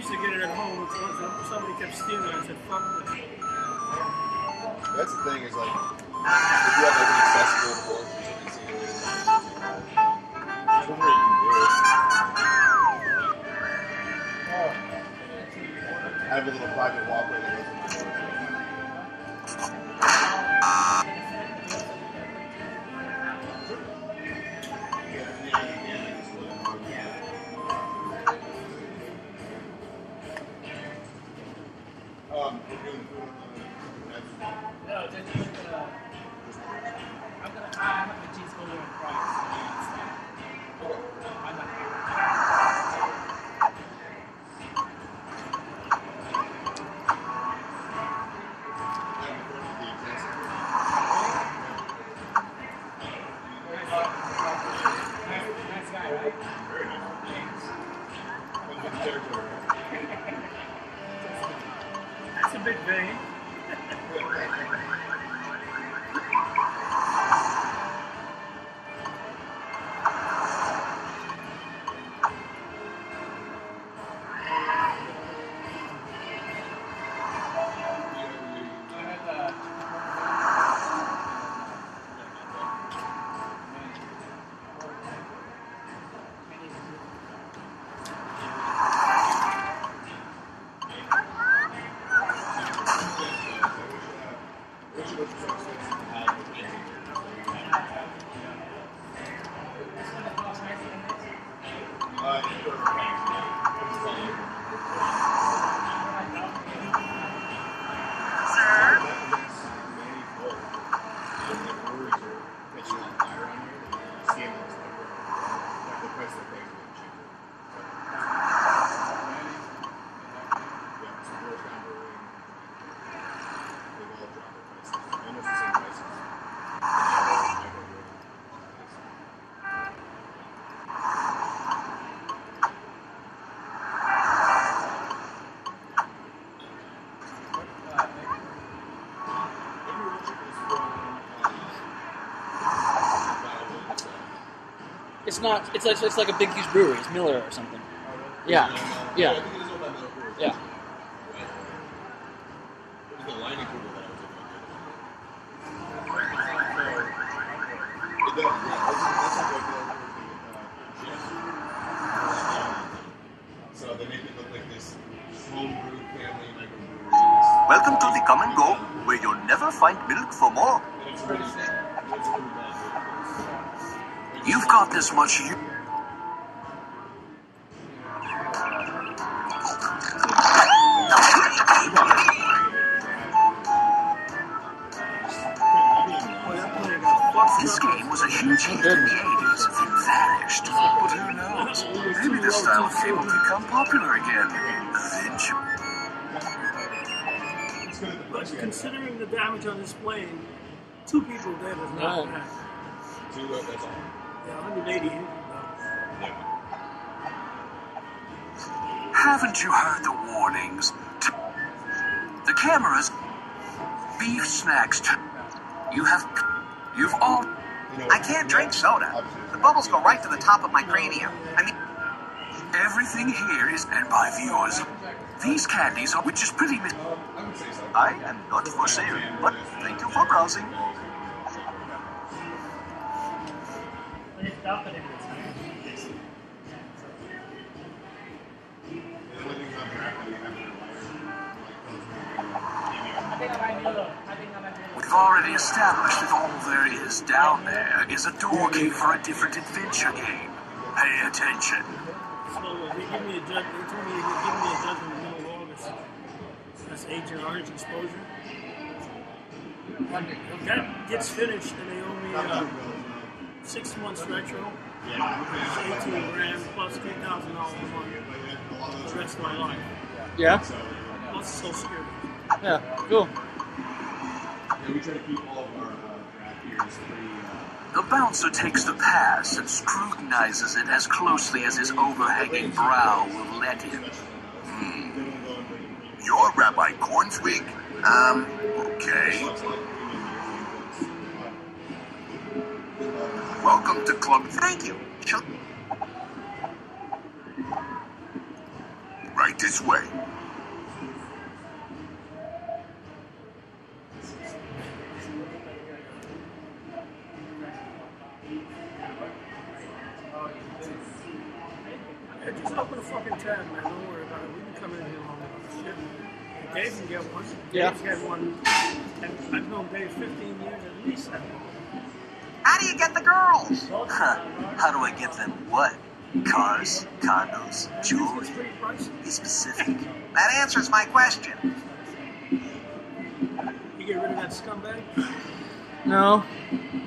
used to get it at home. Somebody kept stealing it. I said, fuck this. That's the thing is like, if you have like an accessible porch or something, you can do it. I have a little private walkway that goes in the porch. That's a big vein. It's not. It's like a big huge brewery. It's Miller or something. Yeah. Yeah. Yeah. So they make it look like this home brewed family microbrewery. Welcome to the Come and Go, where you'll never find milk for more. You've got this much. This game was a huge hit in the 80s, then vanished. But who knows? Maybe this style of game will become popular again. Eventually. But considering the damage on this plane, 2 people dead is not bad. That's all. Yeah, 180 hit. Haven't you heard the warnings? The cameras, beef snacks. You've all. I can't drink soda. The bubbles go right to the top of my cranium. I mean, everything here is, and by viewers, these candies are, which is pretty. I am not for sale, but thank you for browsing. We've already established that all there is down there is a door key for a different adventure game. Pay attention. So they told me to give me a judgment in the middle of August. That's Agent Orange Exposure. That gets finished and they owe me 6 months retro. It's 18 grand plus $3,000 a month. The rest of my life. Yeah. Plus Social Security. Yeah. Cool. Yeah, we try to keep all of our draft years pretty. The bouncer takes the pass and scrutinizes it as closely as his overhanging brow will let him. You're Rabbi Cornfreak? Okay. Welcome to Club. Thank you. Right this way. Yeah, just open a fucking tab, man. Don't worry about it. We can come in here long enough. Shit. Dave can get one. Yeah. Dave's got one. And I've known Dave 15 years at least. How do you get the girls? How do I get them what? Cars, condos, jewelry? It's pretty pricey. Be specific. That answers my question. You get rid of that scumbag? No.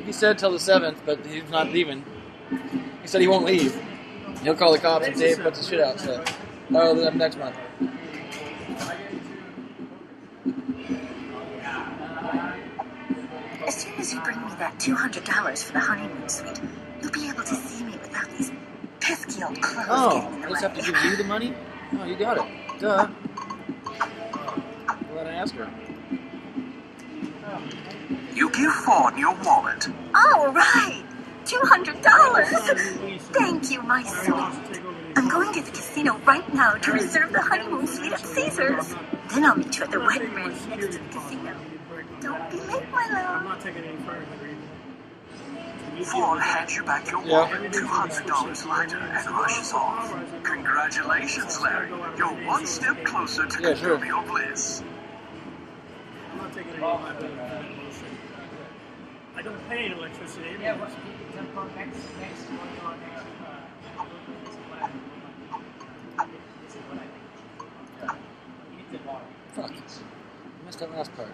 He said till the 7th, but he's not leaving. He said he won't leave. He'll call the cops if Dave puts his shit out. So, next month. As soon as you bring me that $200 for the honeymoon suite, you'll be able to see me without these pesky old clothes getting in the I just way. have to give you the money? Oh, you got it. Duh. Glad I asked her. You give Fawn your wallet. Oh, right! $200! Thank you, my sweet. I'm going to the casino right now to reserve the honeymoon suite at Caesar's. Then I'll meet you at the wedding ring next to the casino. Don't be late, my I'm love. not taking any further. Fawn hands you back your wallet, $200 lighter, and rushes off. Congratulations, Larry. You're one step closer to Yeah, sure. conjugal bliss. I'm not taking any liability for that bullshit. I don't pay electricity. Yeah, what's Fuck. I missed that last part.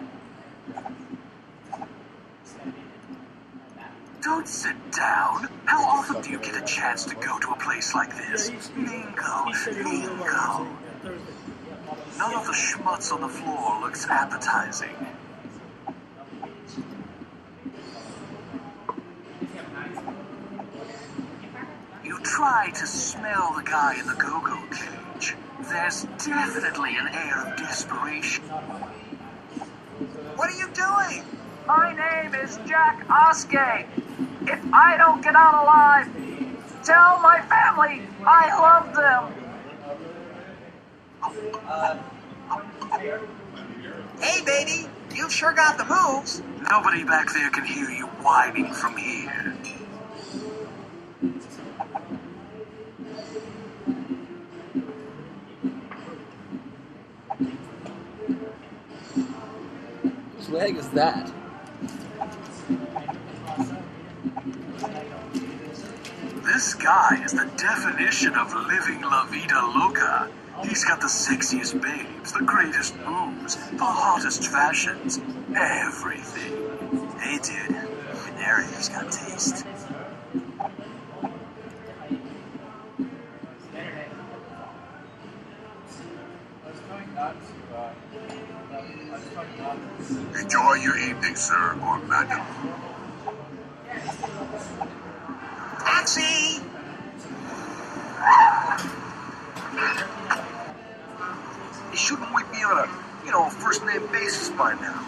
Don't sit down. How often do you get a chance to go to a place like this? Bingo. Bingo. None of the schmutz on the floor looks appetizing. You try to smell the guy in the go-go cage. There's definitely an air of desperation. What are you doing? My name is Jack Oskay. If I don't get out alive, tell my family I love them. Hey, baby, you've sure got the moves. Nobody back there can hear you whining from here. Whose leg is that? This guy is the definition of living La Vida Loca. He's got the sexiest babes, the greatest moves, the hottest fashions, everything. Hey, dude, the narrator's got taste. Enjoy your evening, sir, or madam. Taxi! Shouldn't we be on a, first name basis by now?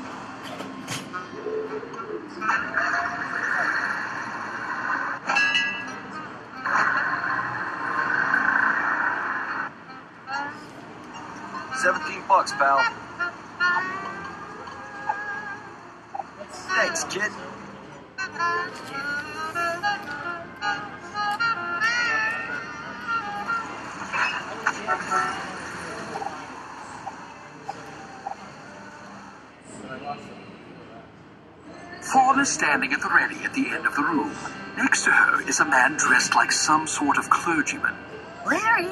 $17, pal. Thanks, kid. Fawn is standing at the ready at the end of the room. Next to her is a man dressed like some sort of clergyman. Larry,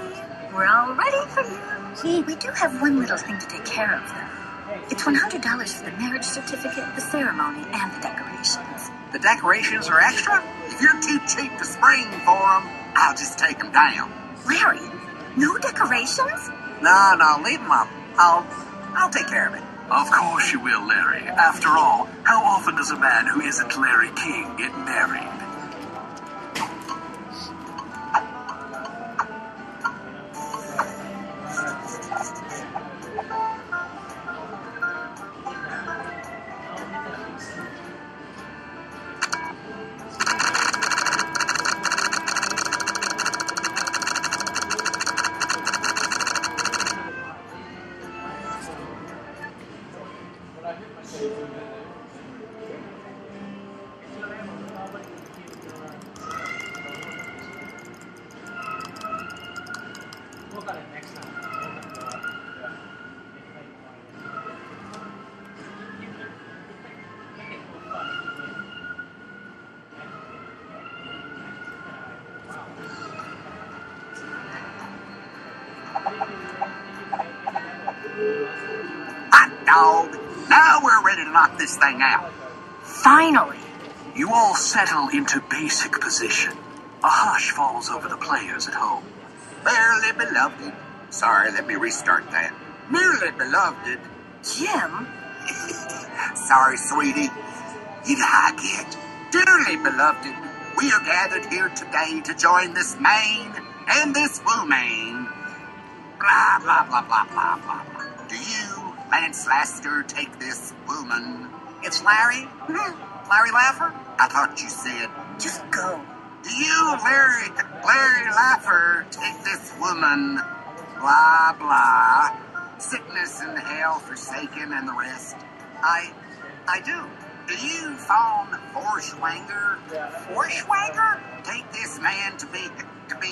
we're all ready for you. Gee, we do have one little thing to take care of, though. It's $100 for the marriage certificate, the ceremony, and the decorations. The decorations are extra? If you're too cheap to spring for them, I'll just take them down. Larry, no decorations? No, leave them up. I'll take care of it. Of course you will, Larry. After all, how often does a man who isn't Larry King get married? and knock this thing out. Finally. You all settle into basic position. A hush falls over the players at home. Merely beloved. Sorry, let me restart that. Merely beloved. Jim? Sorry, sweetie. You know how I get. Dearly beloved, we are gathered here today to join this man and this woman. Blah, blah, blah, blah, blah, blah, blah. Do you, Lance Laster, take this woman? It's Larry? Larry Laffer? I thought you said. Just go. Do you, Larry Laffer, take this woman? Blah, blah. Sickness and hell forsaken and the rest. I do. Do you, Fawn Forschwanger, Take this man to be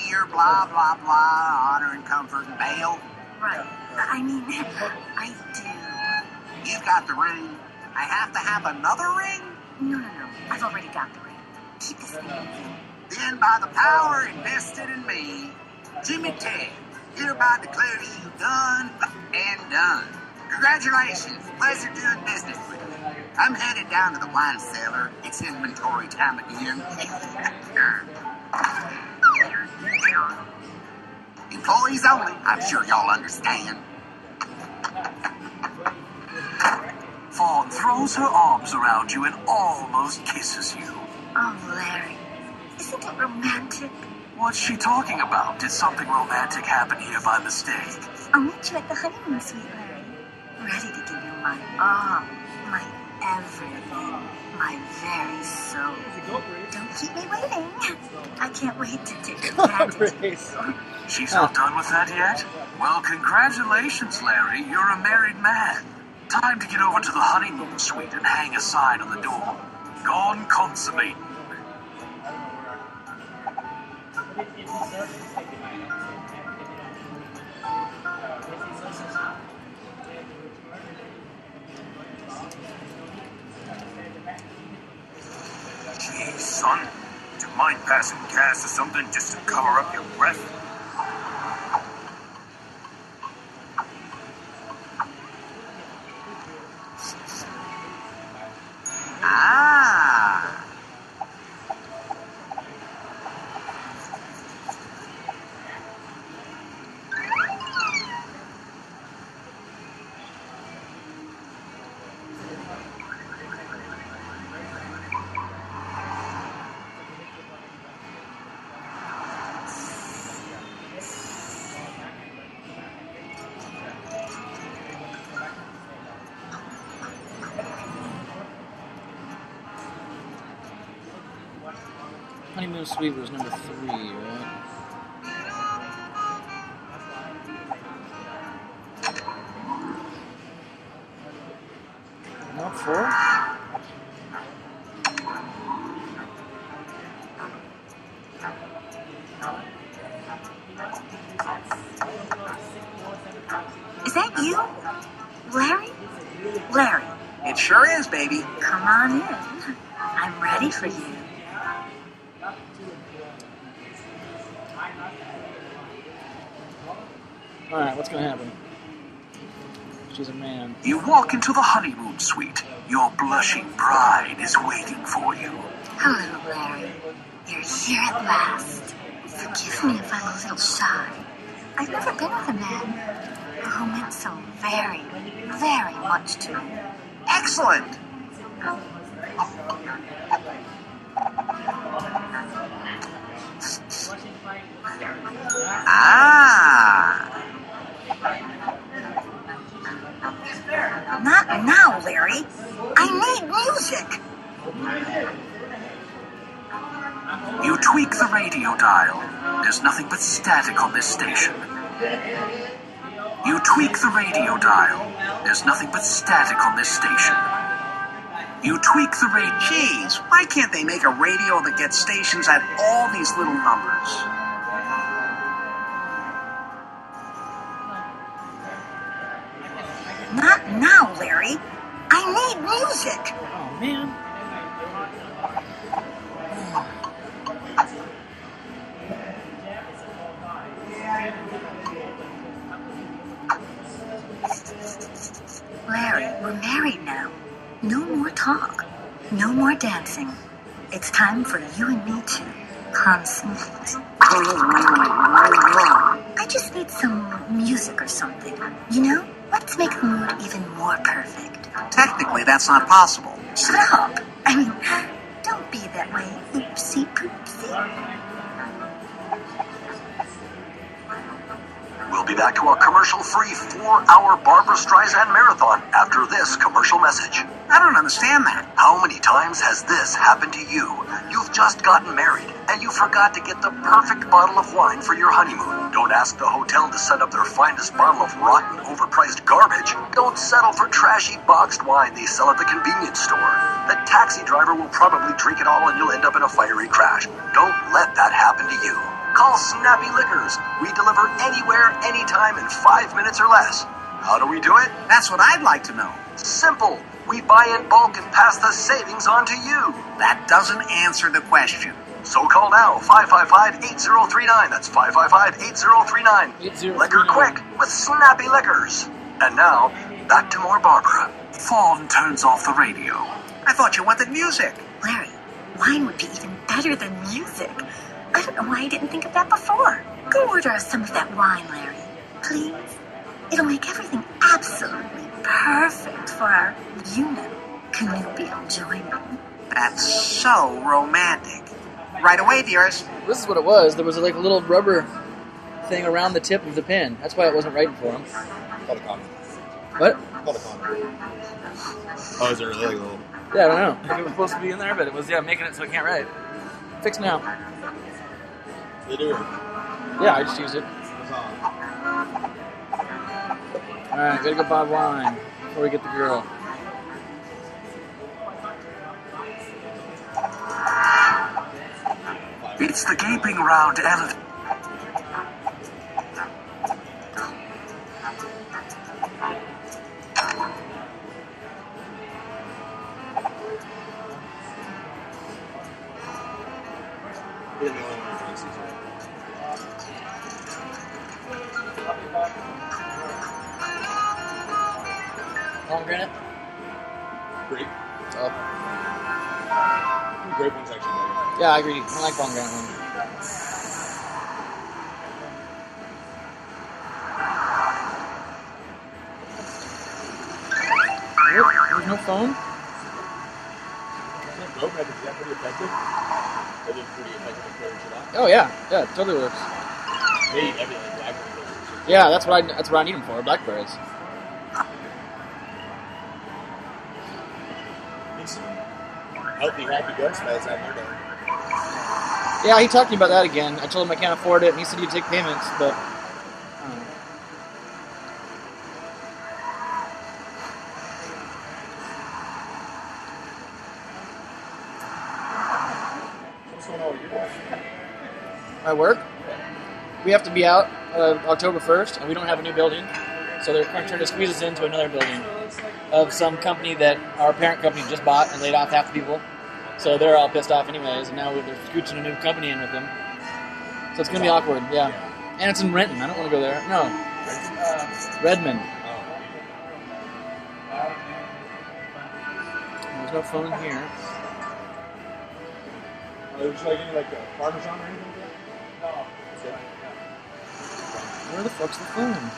your blah, blah, blah, honor and comfort and bail? Right. I mean, I do. You've got the ring. I have to have another ring? No. I've already got the ring. Keep this thing moving. Then by the power invested in me, Jimmy Ted, hereby declare you done and done. Congratulations. Pleasure doing business with you. I'm headed down to the wine cellar. It's inventory time again. Employees only. I'm sure y'all understand. Fawn throws her arms around you and almost kisses you. Oh, Larry. Isn't it romantic? What's she talking about? Did something romantic happen here by mistake? I'll meet you at the honeymoon suite, Larry. Ready to give you my all, my everything, my very soul. Don't keep me waiting. I can't wait to take advantage of you. She's not done with that yet? Well, congratulations, Larry. You're a married man. Time to get over to the honeymoon suite and hang a sign on the door. Gone consummate. Gee, son, do you mind passing gas or something just to cover up your breath? Ah. Honeymoon Suite was number 3, right? No, 4? Is that you? Larry? Larry, It sure is, baby. come on in. I'm ready for you. Alright, what's gonna happen? She's a man. You walk into the honeymoon suite. Your blushing bride is waiting for you. Hello, Larry. You're here at last. Forgive me if I'm a little shy. I've never been with a man who meant so very, very much to me. Excellent. Ah. Not now, Larry. I need music. You tweak the radio dial. There's nothing but static on this station. You tweak the radio dial. There's nothing but static on this station. You tweak the radio. Jeez, why can't they make a radio that gets stations at all these little numbers? Not now, Larry. I need music. Oh, man. Larry, we're married now. No more dancing. It's time for you and me to consummate. I just need some music or something. You know? Let's make the mood even more perfect. Technically, that's not possible. Shut up! I mean, don't be that way, oopsie poopsie. We'll be back to our commercial-free 4-hour Barbra Streisand marathon after this commercial message. I don't understand that. How many times has this happened to you? You've just gotten married, and you forgot to get the perfect bottle of wine for your honeymoon. Don't ask the hotel to send up their finest bottle of rotten, overpriced garbage. Don't settle for trashy boxed wine they sell at the convenience store. The taxi driver will probably drink it all and you'll end up in a fiery crash. Don't let that happen to you. Call Snappy Liquors. We deliver anywhere, anytime in 5 minutes or less. How do we do it? That's what I'd like to know. Simple. We buy in bulk and pass the savings on to you. That doesn't answer the question. So call now, 555-8039. That's 555-8039. 8039. Liquor quick with Snappy Liquors. And now, back to more Barbara. Fawn turns off the radio. I thought you wanted music. Larry, wine would be even better than music. I don't know why I didn't think of that before. Go order us some of that wine, Larry. Please? It'll make everything absolutely perfect for our, connubial joining. That's so romantic. Right away, dearest. This is what it was. There was like a little rubber thing around the tip of the pin. That's why it wasn't right for him. Called a condom. What? Called a condom. Oh, is it really like a little? Yeah, I don't know. If it was supposed to be in there, but it was, making it so it can't write. Fixed now. They do it. Yeah, I just used it. Alright, gotta go buy wine before we get the girl. It's the gaping round elephant. You're the only one who thinks he's right. Pomegranate? Grape. Oh. Grape one's actually better. Yeah, I agree. I like pomegranate one. What? There's no phone? Rope method, is that pretty effective? That is pretty effective at throwing shit out. Oh yeah, it totally works. Maybe everything, blackberry goes. Yeah, that's what I need them for. Blackberries. Healthy, happy ghost by the time you're done. Yeah, he talked to me about that again. I told him I can't afford it, and he said he'd take payments, but I don't know. What's going on with your life? My work? We have to be out October 1st, and we don't have a new building, so they're trying to squeeze us into another building of some company that our parent company just bought and laid off half the people. So they're all pissed off anyways, and now they're scooching a new company in with them. So it's going to be awkward, yeah. And it's in Renton. I don't want to go there. No. Redmond. There's no phone here. Would you like any like Parmesan or anything? Where the fuck's the phone?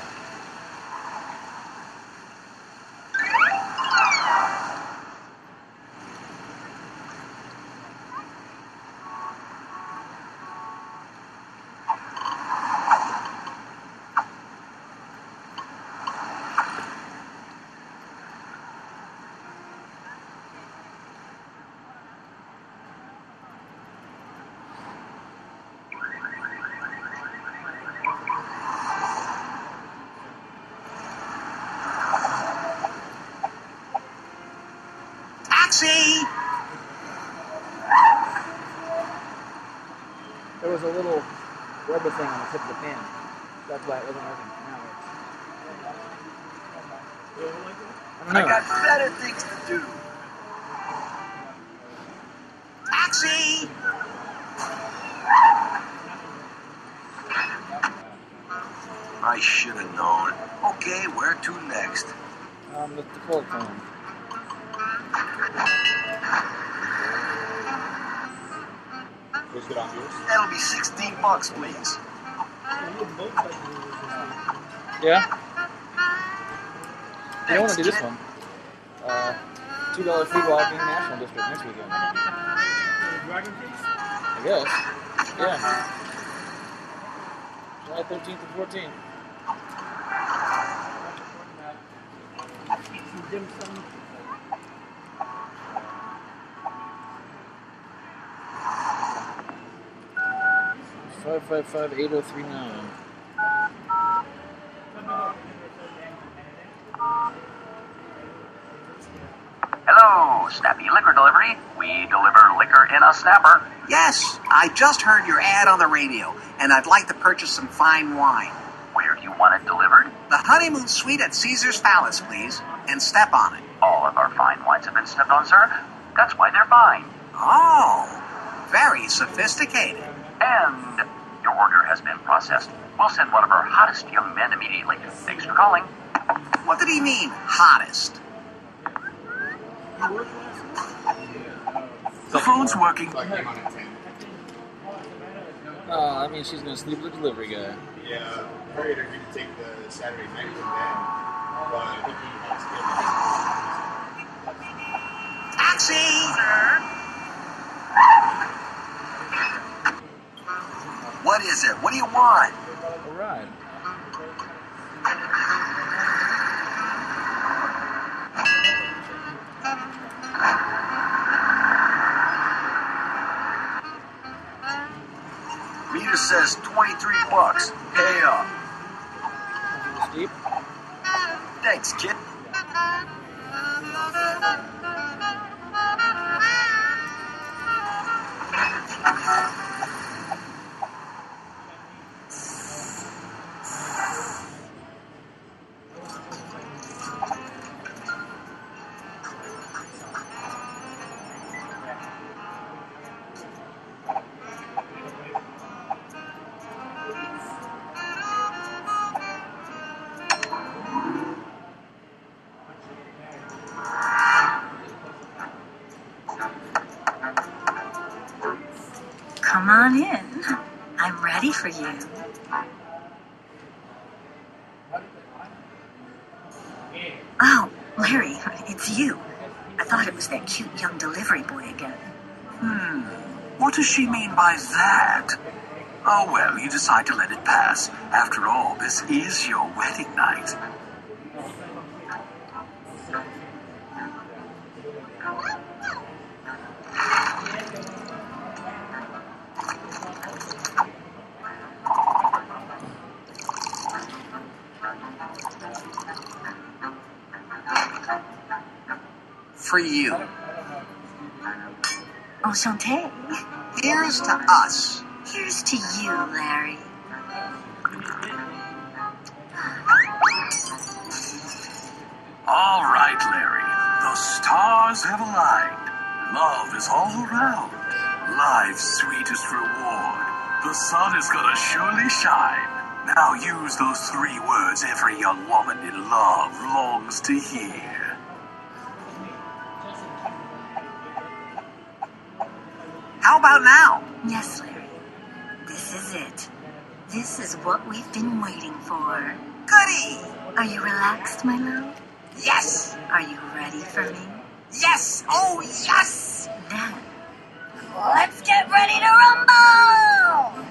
Taxi! There was a little rubber thing on the tip of the pan. That's why it wasn't working. Now it works. I don't know. I got better things to do. Taxi! I should have known. Okay, where to next? The cold phone. Was it on yours? That'll be $16, please. Yeah? You don't want to do this one. $2 free walking National District next weekend. Dragon Feast? I guess. Yeah. July 13th and 14th. Some dim sum. Five 8039. Hello, Snappy Liquor Delivery. We deliver liquor in a snapper. Yes, I just heard your ad on the radio, and I'd like to purchase some fine wine. Where do you want it delivered? The honeymoon suite at Caesar's Palace, please, and step on it. All of our fine wines have been stepped on, sir. That's why they're fine. Oh, very sophisticated. And your order has been processed. We'll send one of our hottest young men immediately. Thanks for calling. What did he mean, hottest? The phone's working. Like came on at 10. I mean, she's going to sleep with the delivery guy. Yeah, Harriet agreed to take the Saturday night from then, but I think he wants to Taxi! What is it? What do you want? All right. Meter says $23. Pay up. Steep. Thanks, kid. Come on in. I'm ready for you. Oh, Larry, it's you. I thought it was that cute young delivery boy again. What does she mean by that? Oh, well, you decide to let it pass. After all, this is your wedding night. For you. Enchanté. Here's to us. Here's to you, Larry. All right, Larry. The stars have aligned. Love is all around. Life's sweetest reward. The sun is gonna surely shine. Now use those 3 words every young woman in love longs to hear. How about now? Yes, Larry. This is it. This is what we've been waiting for. Goody! Are you relaxed, my love? Yes! Are you ready for me? Yes! Oh, yes! Then, let's get ready to rumble!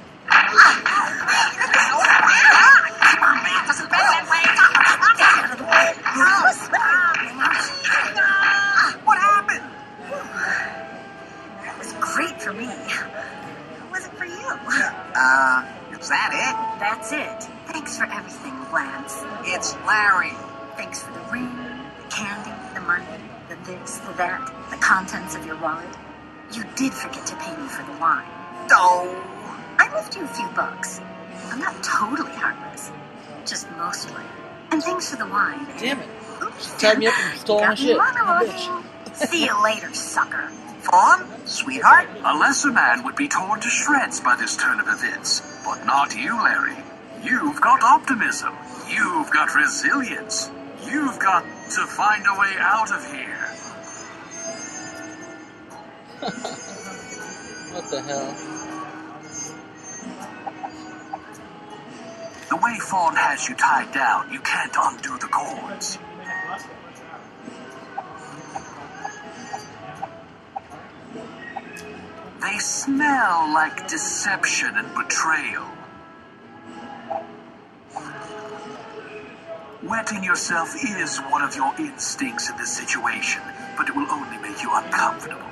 What happened? That was great for me. It wasn't for you. Is that it? That's it. Thanks for everything, Lance. It's Larry. Thanks for the ring, the candy, the money, the this, the that, the contents of your wallet. You did forget to pay me for the wine. Oh. I left you a few bucks. I'm not totally heartless. Just mostly. And thanks for the wine. Damn it. Oops. She tied me up and stole my Got me shit. monologuing. See you later, sucker. Fawn? Sweetheart? A lesser man would be torn to shreds by this turn of events. But not you, Larry. You've got optimism. You've got resilience. You've got to find a way out of here. What the hell? The way Fawn has you tied down, you can't undo the cords. They smell like deception and betrayal. Wetting yourself is one of your instincts in this situation, but it will only make you uncomfortable.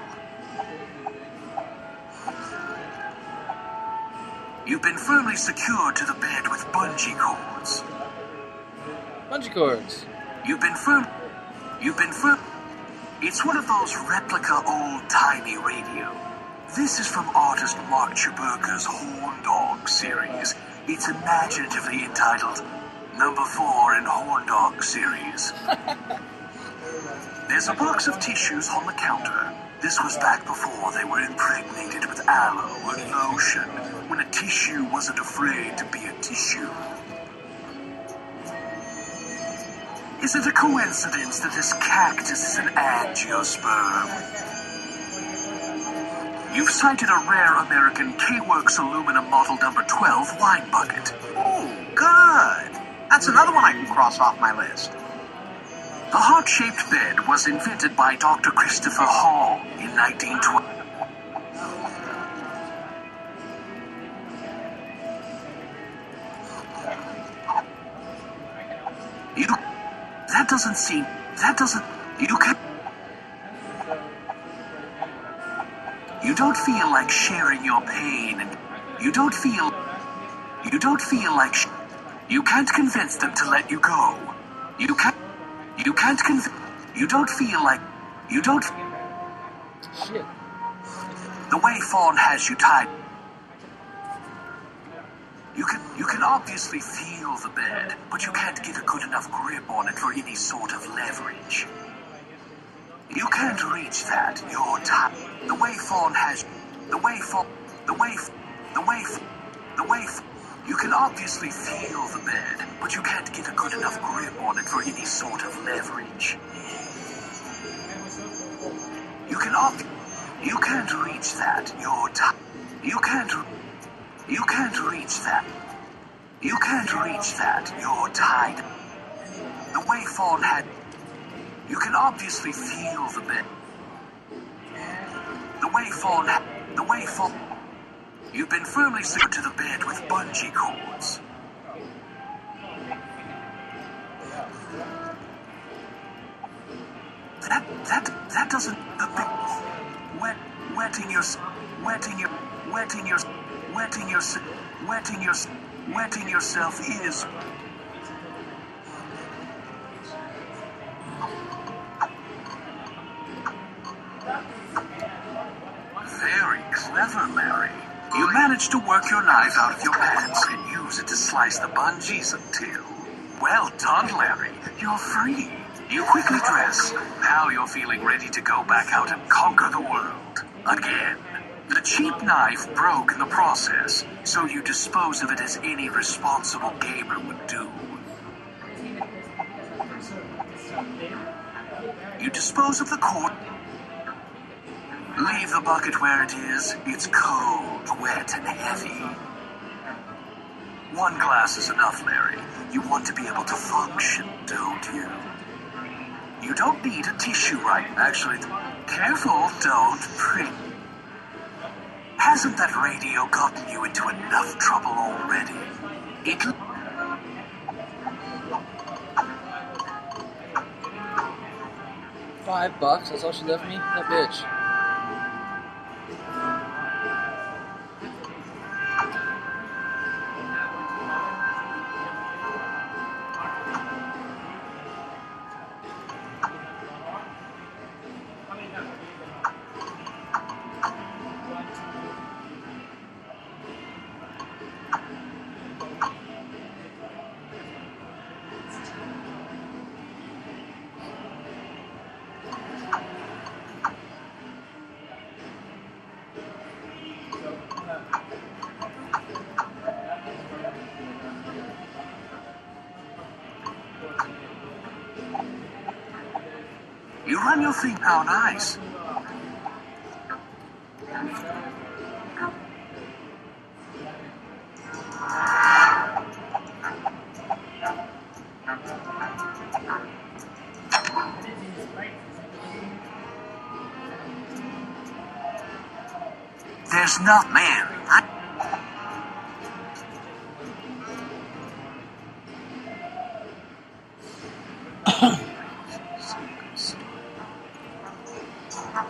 You've been firmly secured to the bed with bungee cords. Bungee cords. You've been firm. It's one of those replica old-timey radio. This is from artist Mark Chaburger's Horn Dog series. It's imaginatively entitled Number 4 in Horn Dog series. There's a box of tissues on the counter. This was back before they were impregnated with aloe and lotion, when a tissue wasn't afraid to be a tissue. Is it a coincidence that this cactus is an angiosperm? You've sighted a rare American K-Works aluminum model number 12 wine bucket. Oh, good. That's another one I can cross off my list. The heart-shaped bed was invented by Dr. Christopher Hall in 1912. You don't feel like sharing your pain, and you don't feel like you can't convince them to let you go. You don't feel like Shit. the way Fawn has you tied. You can obviously feel the bed, but you can't get a good enough grip on it for any sort of leverage. You can't reach that. You're tied. The way Fawn has, you can obviously feel the bed, but you can't get a good enough grip on it for any sort of leverage. You can't reach that. You're tied. You can't reach that. You can't reach that. You're tied. The way Fawn had. You can obviously feel the bed. The way Fawn. You've been firmly secured to the bed with bungee cords. That doesn't. Wetting yourself is. Very clever, Larry. You managed to work your knife out of your pants and use it to slice the bungees until... Well done, Larry. You're free. You quickly dress. Now you're feeling ready to go back out and conquer the world. Again. The cheap knife broke in the process, so you dispose of it as any responsible gamer would do. You dispose of the cord. Leave the bucket where it is. It's cold, wet, and heavy. One glass is enough, Larry. You want to be able to function, don't you? You don't need a tissue right. Actually, careful, don't prick. Hasn't that radio gotten you into enough trouble already? $5, that's all she left me? That bitch. You run your thing. How nice. there's not, man.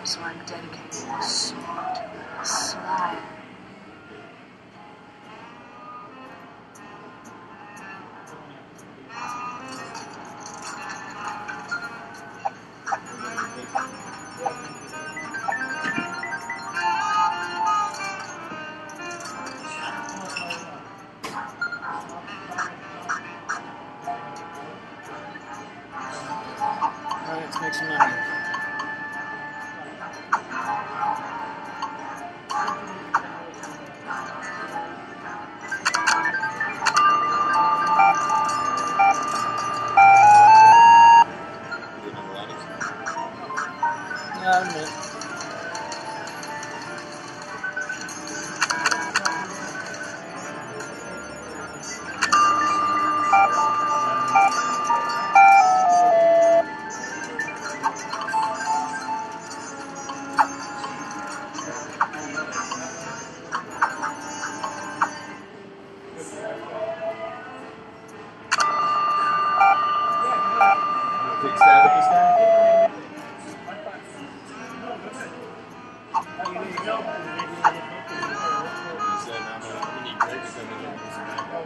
So I'm dedicating this song to Sly. Alright, let's make some money. A minute. Take a stab at this guy? He said, we need Greg to come in here and do some backup.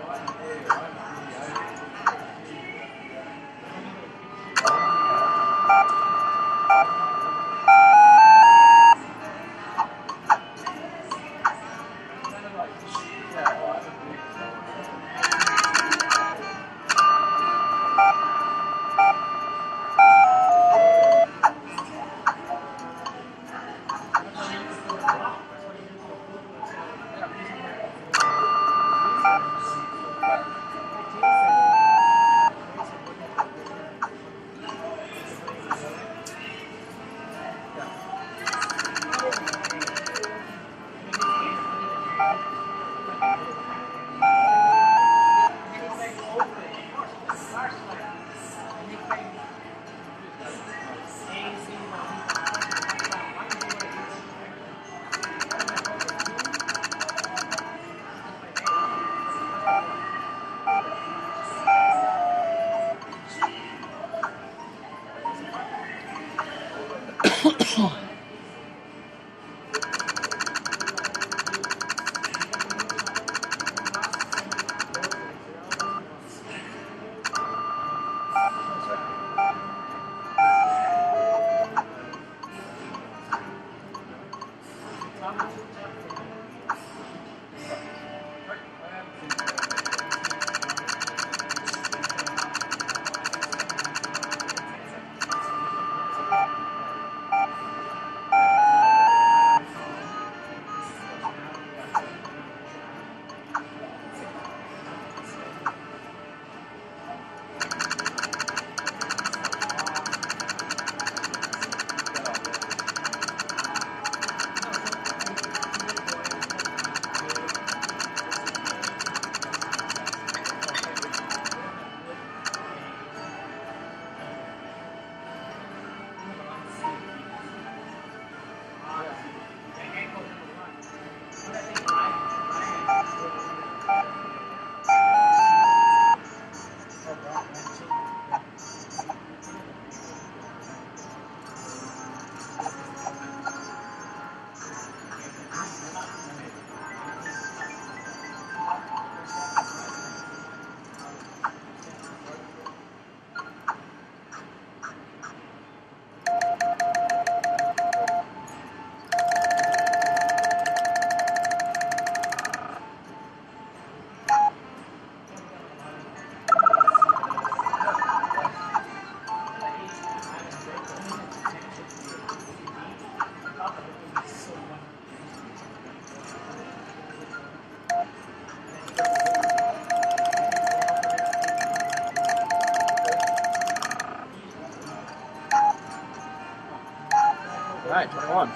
Alright, 21.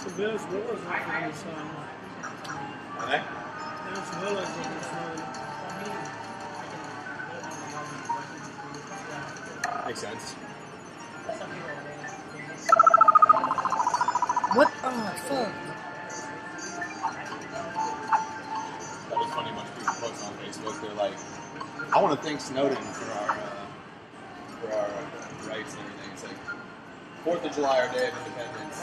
There's villas on this Are they? There's villas on this Makes sense. What? Oh, fuck. That was funny. A bunch of people posted on Facebook. They're like, "I want to thank Snowden for our rights and everything." It's like 4th of July, our Day of Independence.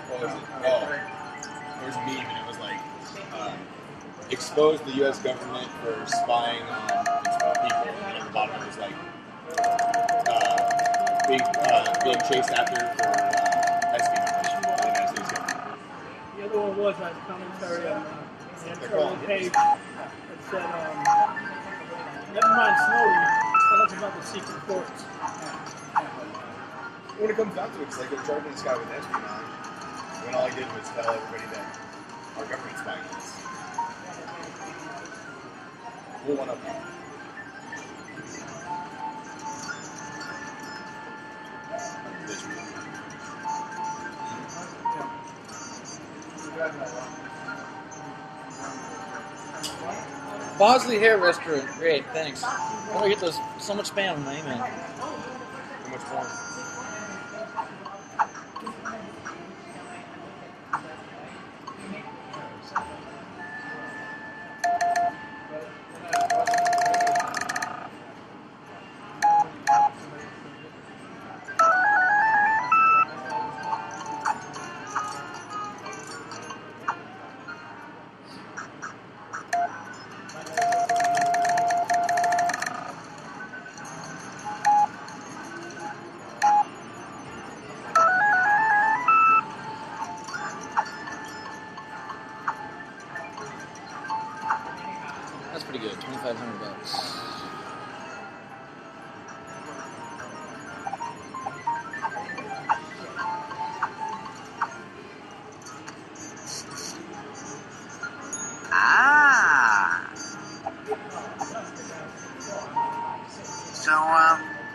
What was it? Oh, there was a meme and it was like, expose the U.S. government for spying on people, and at the bottom it was like, being chased after for espionage by the United States government. The other one was that commentary on the editorial page that said, never mind Snowden, tell us about the secret courts. When it comes down to it, it's like they're charging this guy with espionage when all I did was tell everybody that our government's spying on us. We'll one up now. Bosley Hair Restaurant. Great, thanks. Oh, I get those so much spam in my email. Too much porn. That's pretty good. $2,500. Ah. So,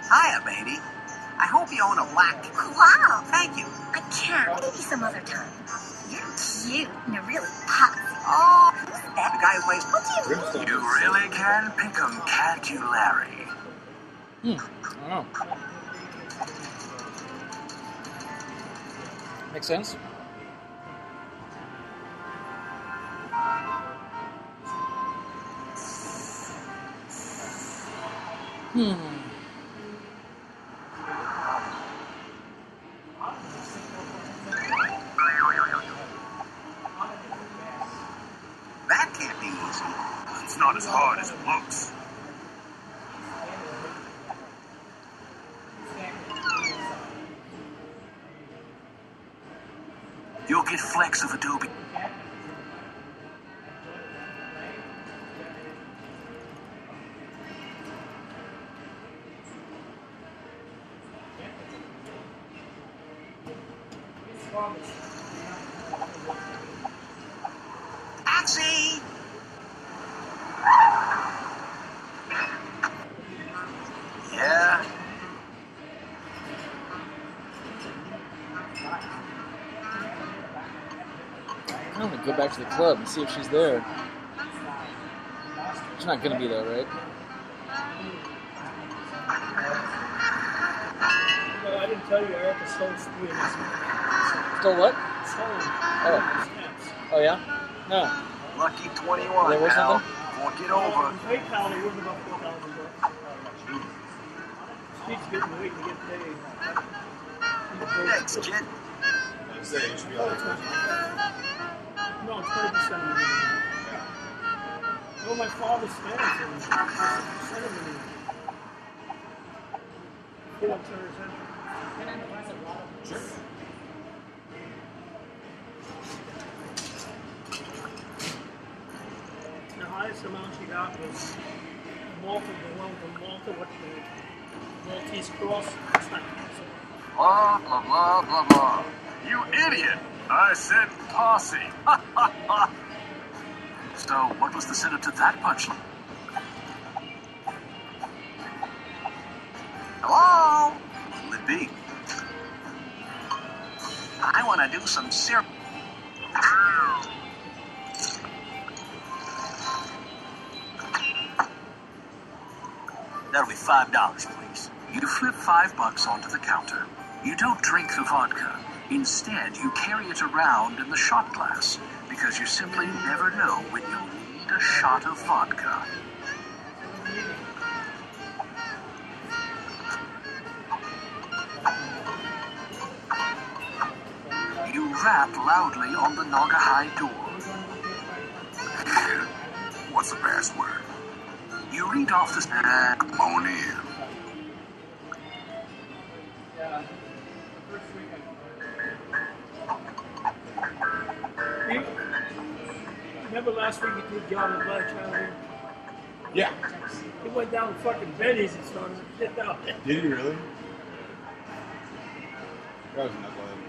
hiya, baby. I hope you own a black. Wow. Thank you. I can't. Maybe some other time. You're cute and you're really hot. Oh, Who's the that? guy who plays. What do you Brimstone. You really can pick 'em, can't you, Larry? I don't know. Makes sense. That can't be easy. It's not as hard as it looks. You'll get flecks of Adobe. Taxi! Yeah? I'm gonna go back to the club and see if she's there. She's not gonna be there, right? No, I didn't tell you Erica sold 3 of these. Still what? Sold. Oh. Snaps. Oh yeah? No. Lucky 21, There was pal. something? Won't get over. In PayPal, they're worth about $4,000. She's getting waiting to get paid. Thanks, kid. I'm saying you should be all expensive. No, 20% of the money. Well, my father's stands for 20% of the money. Full Sure. The highest amount she got was Malta, the one from Malta, what the Maltese cross. It's not possible. Blah, blah, blah, blah, blah. You idiot! I said posse. So, what was the setup to that punchline? Hello? What'll it be? I want to do some syrup. That'll be $5, please. You flip $5 onto the counter. You don't drink the vodka. Instead, you carry it around in the shot glass because you simply never know when you'll need a shot of vodka. You rap loudly on the Nagahai door. What's the password? You read off the... Come on in. Remember last week you did John and Black Child here? Yeah. He went down to fucking Benny's and started to get down there. Did he really? That was a knucklehead.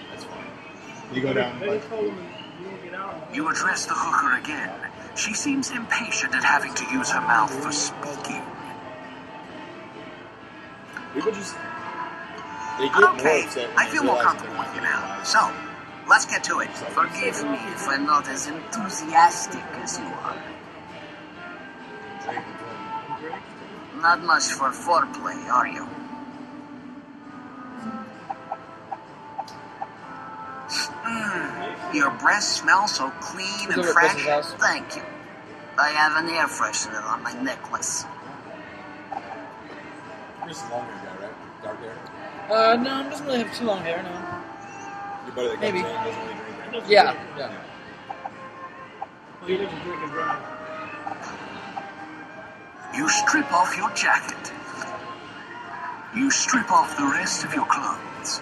That's funny. You go down. Benny told him you don't get out. You address the hooker again. She seems impatient at having to use her mouth for speaking. People just... They get Okay, more upset when I they feel more realize comfortable they're with you not now. realized. So, let's get to it. Forgive me if I'm not as enthusiastic as you are. Not much for foreplay, are you? Your breath smells so clean and Look at fresh. Chris's house. Thank you. I have an air freshener on my necklace. Chris is long hair guy, right? Dark hair? No, I doesn't really have too long hair, no. Your buddy that comes Maybe. in doesn't really drink. Yeah, yeah. Well, he doesn't drink and drive. You strip off your jacket. You strip off the rest of your clothes.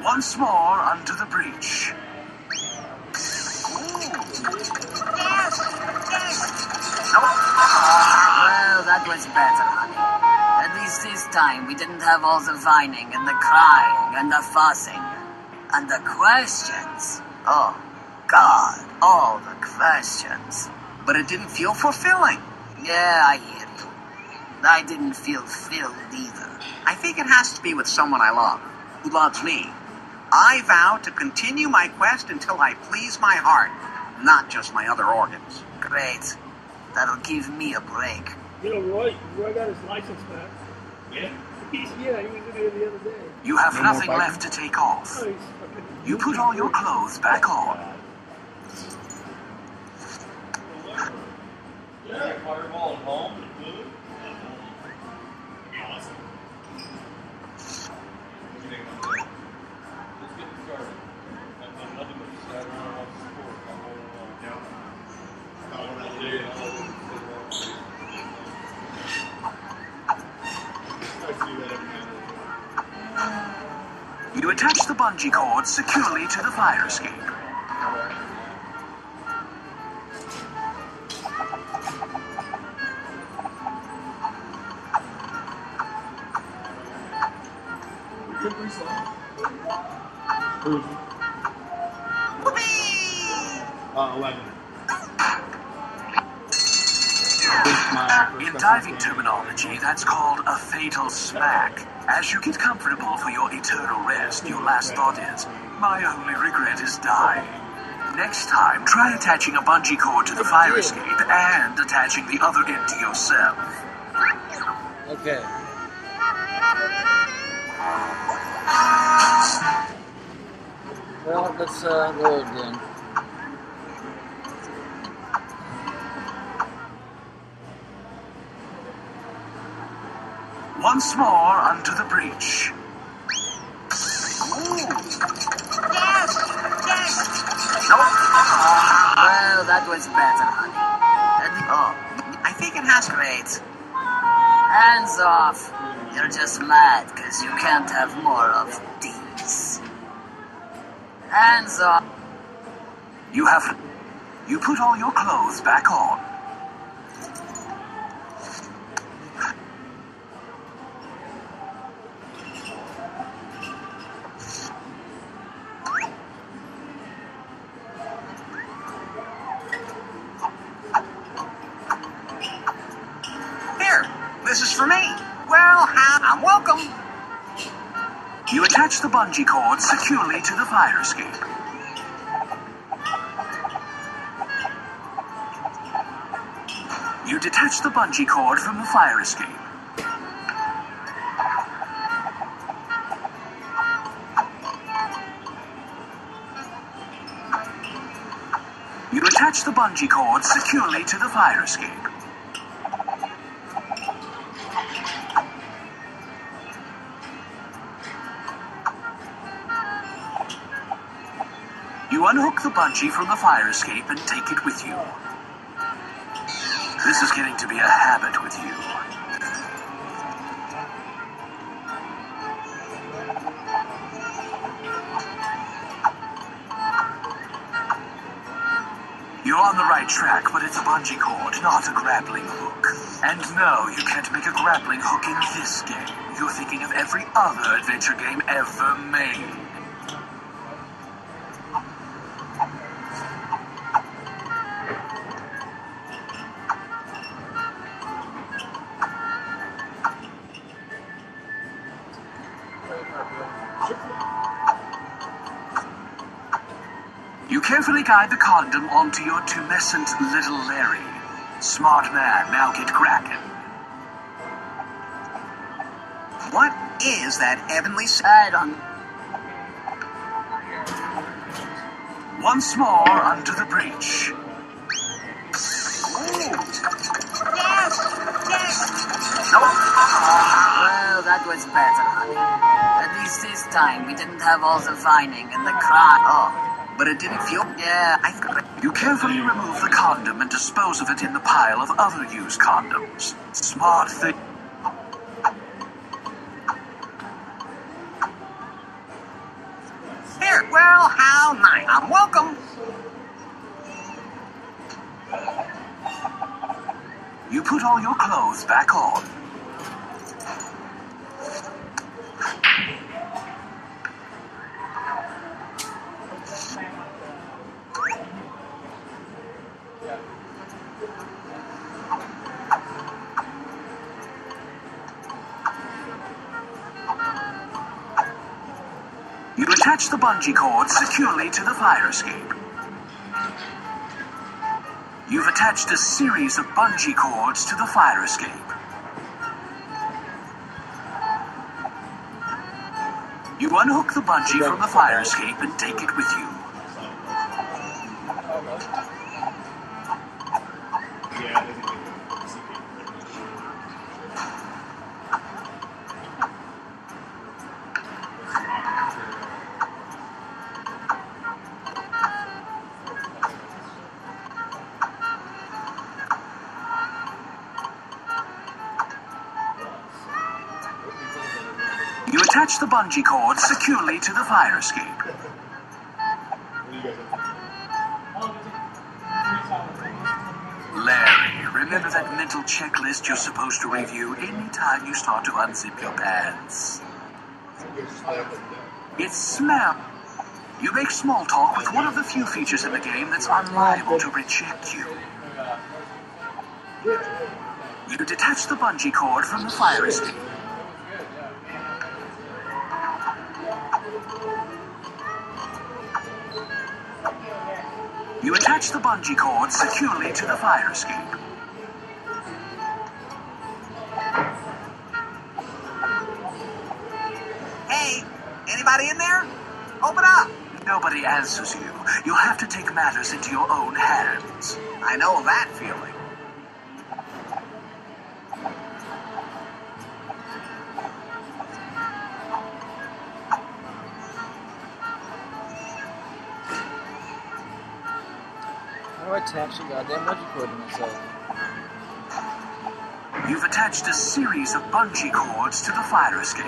Once more under the breach. Well, that was better, honey. At least this time we didn't have all the whining and the crying and the fussing. And the questions. Oh, God, all the questions. But it didn't feel fulfilling. Yeah, I hear you. I didn't feel filled either. I think it has to be with someone I love, who loves me. I vow to continue my quest until I please my heart, not just my other organs. Great. That'll give me a break. You know, Roy got his license back. Yeah? He was in here the other day. You have No more nothing biking? left to take off. Oh, he's fucking... You put all your clothes back on. Yeah, fireball at home and food. Awesome. What do you think about that? Let's get started. I've done nothing but sat around and watch sports all morning long. Yeah. About what I did, I see that every now and then. You attach the bungee cord securely to the fire escape. Whoopee! 11. In diving terminology, that's called a fatal smack. As you get comfortable for your eternal rest, your last thought is, my only regret is dying. Next time, try attaching a bungee cord to the fire escape and attaching the other end to yourself. Okay. Well, let's roll again. Once more under the breach. Well, that was better, honey. I think it has to be. Great. Hands off. You're just mad because you can't have more of these. Hands off. You put all your clothes back on. This is for me. Well, I'm welcome. You attach the bungee cord securely to the fire escape. You detach the bungee cord from the fire escape. You attach the bungee cord securely to the fire escape. You unhook the bungee from the fire escape and take it with you. This is getting to be a habit with you. You're on the right track, but it's a bungee cord, not a grappling hook. And no, you can't make a grappling hook in this game. You're thinking of every other adventure game ever made. You carefully guide the condom onto your tumescent little Larry. Smart man, now get cracking. What is that heavenly side on? Once more under the breach. Well, that was better, honey. At least this time we didn't have all the whining and the crying. Oh, but it didn't feel... Yeah, You carefully remove the condom and dispose of it in the pile of other used condoms. Smart thing. Here, well, how nice. I'm welcome. You put all your clothes back on. You attach the bungee cord securely to the fire escape. You've attached a series of bungee cords to the fire escape. You unhook the bungee from the fire escape and take it with you. You attach the bungee cord securely to the fire escape. Larry, remember that mental checklist you're supposed to review anytime you start to unzip your pants? It's smell. You make small talk with one of the few features in the game that's unliable to reject you. You detach the bungee cord from the fire escape. You attach the bungee cord securely to the fire escape. Hey, anybody in there? Open up. Nobody answers you. You'll have to take matters into your own hands. I know that feeling. How do I attach the goddamn bungee cord to myself? You've attached a series of bungee cords to the fire escape.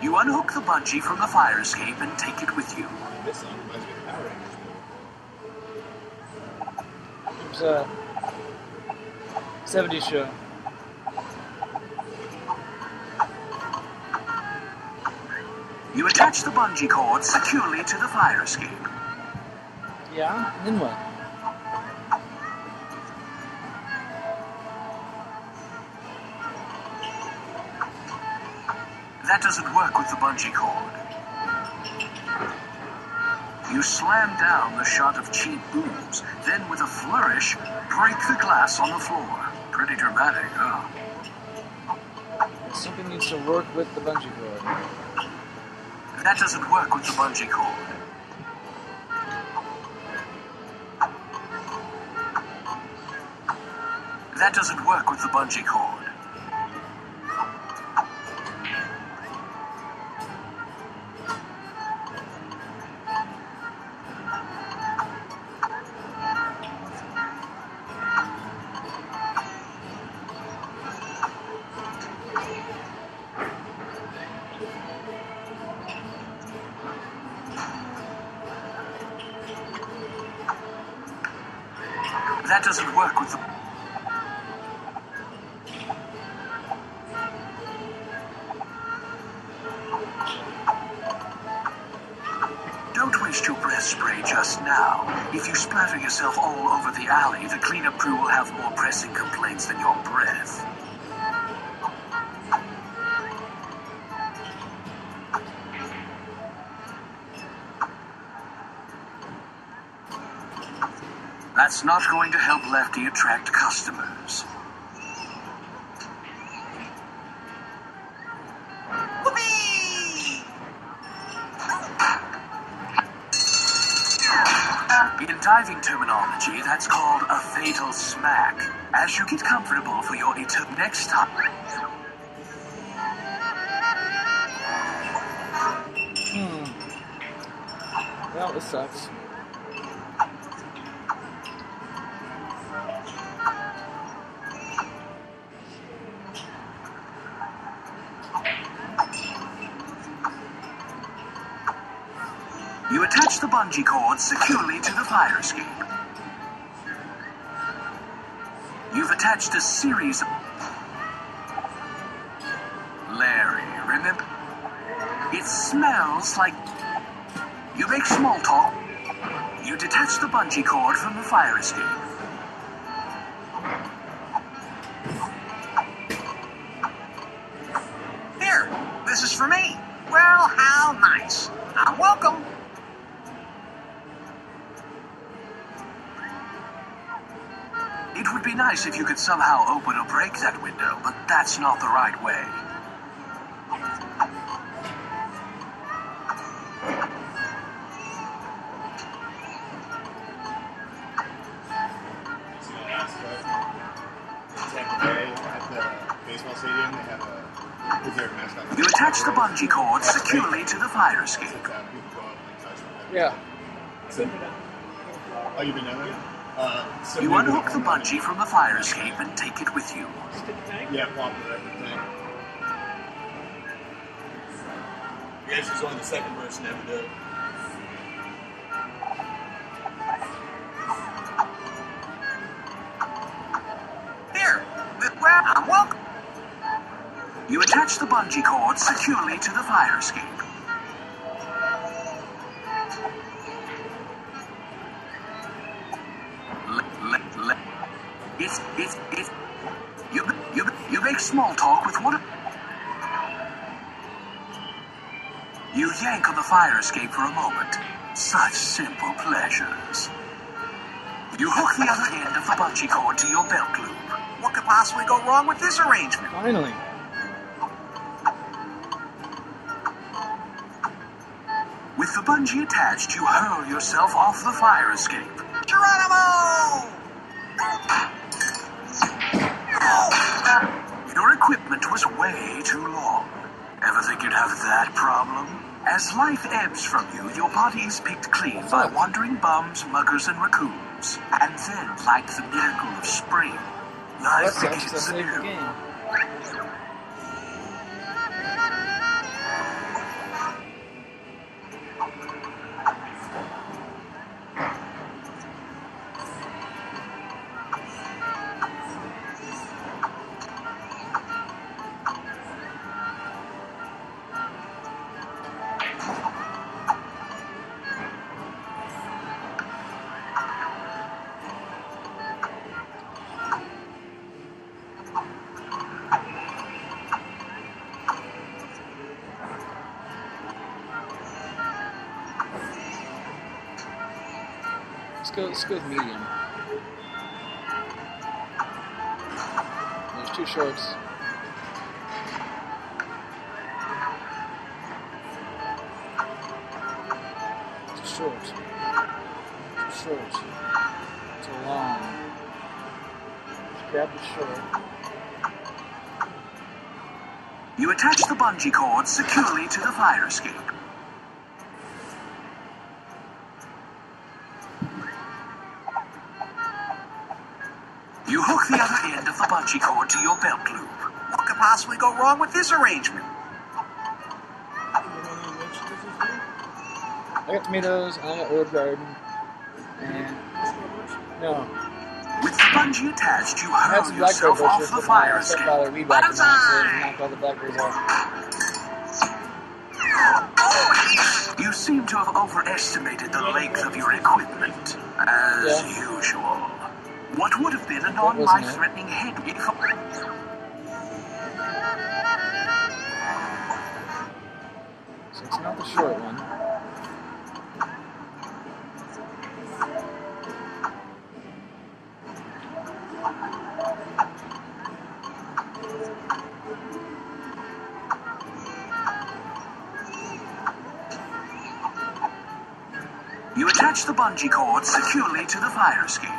You unhook the bungee from the fire escape and take it with you. It's a 70s show. You attach the bungee cord securely to the fire escape. Yeah, and then what? That doesn't work with the bungee cord. You slam down the shot of cheap booze, then with a flourish, break the glass on the floor. Pretty dramatic, huh? Something needs to work with the bungee cord. That doesn't work with the bungee cord. That doesn't work with the bungee cord. That doesn't work with the... Don't waste your breath spray just now. If you splatter yourself all over the alley, the cleanup crew will have more pressing complaints than your breath. That's not going to help Lefty attract customers. In diving terminology, that's called a fatal smack. As you get comfortable for your next time. Well, this sucks. You attach the bungee cord securely to the fire escape. You've attached a series of... Larry, remember? It smells like... You make small talk. You detach the bungee cord from the fire escape. Here, this is for me. Well, how nice. I'm welcome. It would be nice if you could somehow open or break that window, but that's not the right way. You attach the bungee cord securely to the fire escape. Yeah. Oh, you've been down there? You unhook the bungee from the fire escape and take it with you. Yeah, plop it everything. Yeah, she's only the second person to ever do it. Here, well, I'm welcome. You attach the bungee cord securely to the fire escape. You make small talk with one. You yank on the fire escape for a moment. Such simple pleasures. You hook the other end of the bungee cord to your belt loop. What could possibly go wrong with this arrangement? Finally. With the bungee attached, you hurl yourself off the fire escape. Geronimo! Your equipment was way too long. Ever think you'd have that problem? As life ebbs from you, your body is picked clean by wandering bums, muggers, and raccoons. And then, like the miracle of spring, life begins anew. Let's go with medium. There's 2 shorts. It's a short. It's a short. It's a long. Let's grab the short. You attach the bungee cord securely to the fire escape. You hook the other end of the bungee cord to your belt loop. What could possibly go wrong with this arrangement? I got tomatoes, I got herb garden, and no. With the bungee attached, you I had hurl some blackberry yourself off bushes, the but fire my escape. stepfather weed whacked them out, so he knocked all the blackberries off. You seem to have overestimated the length of your equipment, as usual. What would have been a non-life-threatening headwind for... So it's not the short one. You attach the bungee cord securely to the fire escape.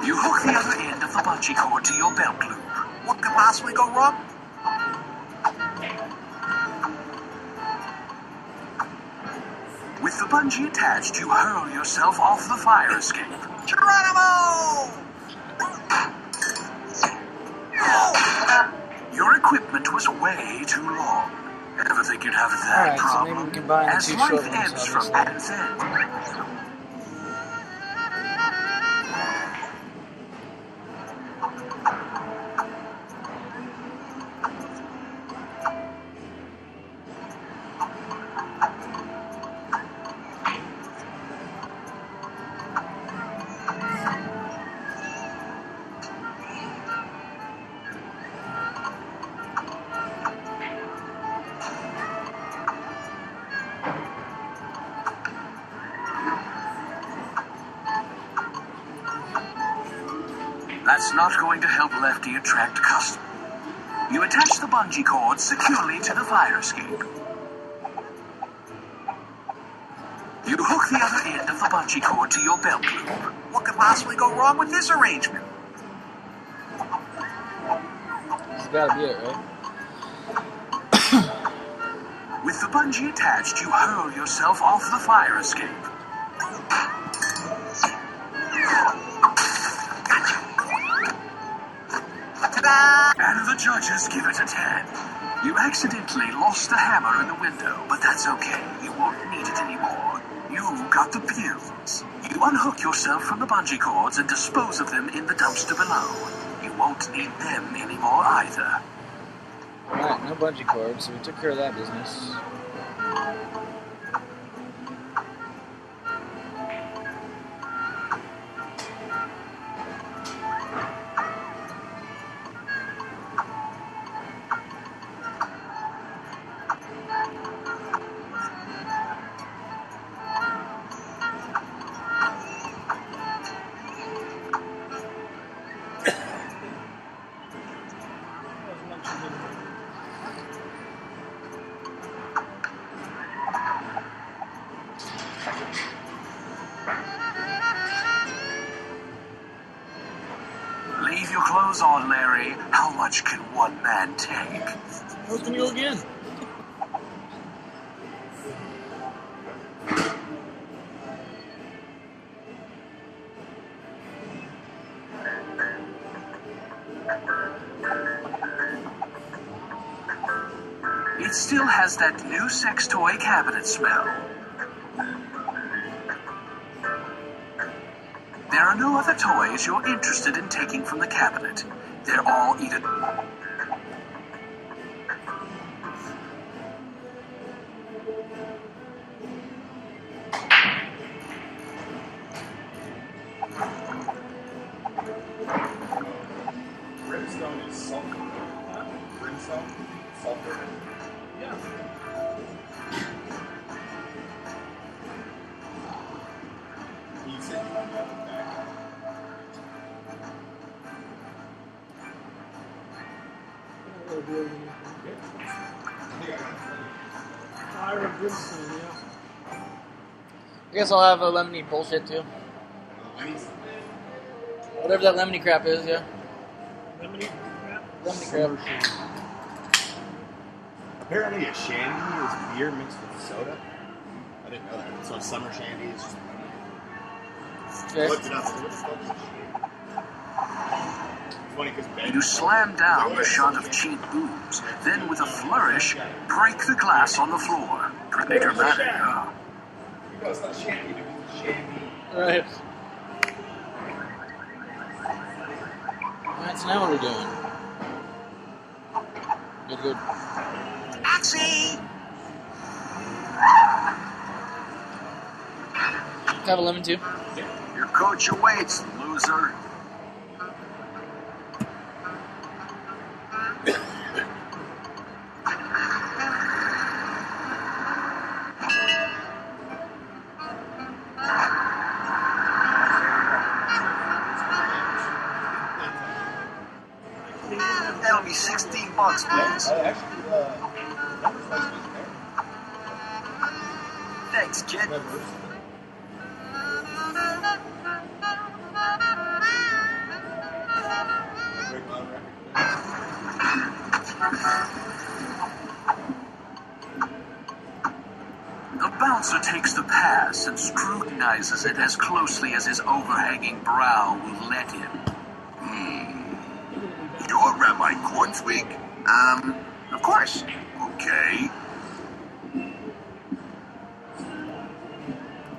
You hook the other end of the bungee cord to your belt loop. What could possibly go wrong? With the bungee attached, you hurl yourself off the fire escape. Geronimo! Your equipment was way too long. Ever think you'd have that Alright, so problem? maybe we combine the As 2 life short ones, ebbs from obviously. ad's end. That's not going to help Lefty attract customers. You attach the bungee cord securely to the fire escape. You hook the other end of the bungee cord to your belt loop. What could possibly go wrong with this arrangement? This has gotta be it, right? With the bungee attached, you hurl yourself off the fire escape. And the judges give it a 10. You accidentally lost the hammer in the window, but that's okay. You won't need it anymore. You got the pills. You unhook yourself from the bungee cords and dispose of them in the dumpster below. You won't need them anymore either. Alright, no bungee cord, so we took care of that business. Leave your clothes on, Larry. How much can one man take? I was gonna go again. It still has that new sex toy cabinet smell. There are no other toys you're interested in taking from the cabinet. They're all either... Brimstone is sulfur. Brimstone? Sulfur. Yeah. will be able to make it. Fire and brimstone, yeah. I guess I'll have a lemony bullshit too. Whatever that lemony crap is, yeah. Lemony crap? Lemony crap. Apparently a shandy is beer mixed with soda. I didn't know that. So a summer shandy is just... Okay. I looked it up. What the fuck is this? Funny because You slam down the shot of cheap booze, then with a flourish, break the glass on the floor. Pretty dramatic, huh? It's not shandy, dude. It's shandy. Alright. Alright, so now what are we doing? Good. Taxi! Have a lemon too? Your coach awaits, loser. That'll be $16, please. Thanks, kid. The bouncer takes the pass and scrutinizes it as closely as his overhanging brow will let him. You're Rabbi Cornflake? Of course. Okay.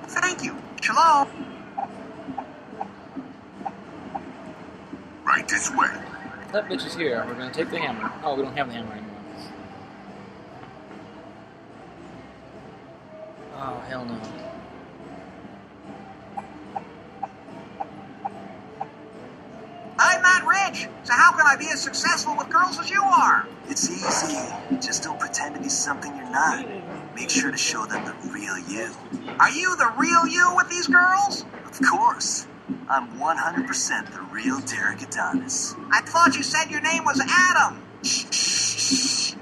Thank you. Shalom. Right this way. That bitch is here. We're gonna take the hammer. Oh, we don't have the hammer anymore. Oh, hell no. I'm not rich, so how can I be as successful with girls as you are? It's easy. Just don't pretend to be something you're not. Make sure to show them the real you. Are you the real you with these girls? Of course. I'm 100% the real Derek Adonis. I thought you said your name was Adam. Shh.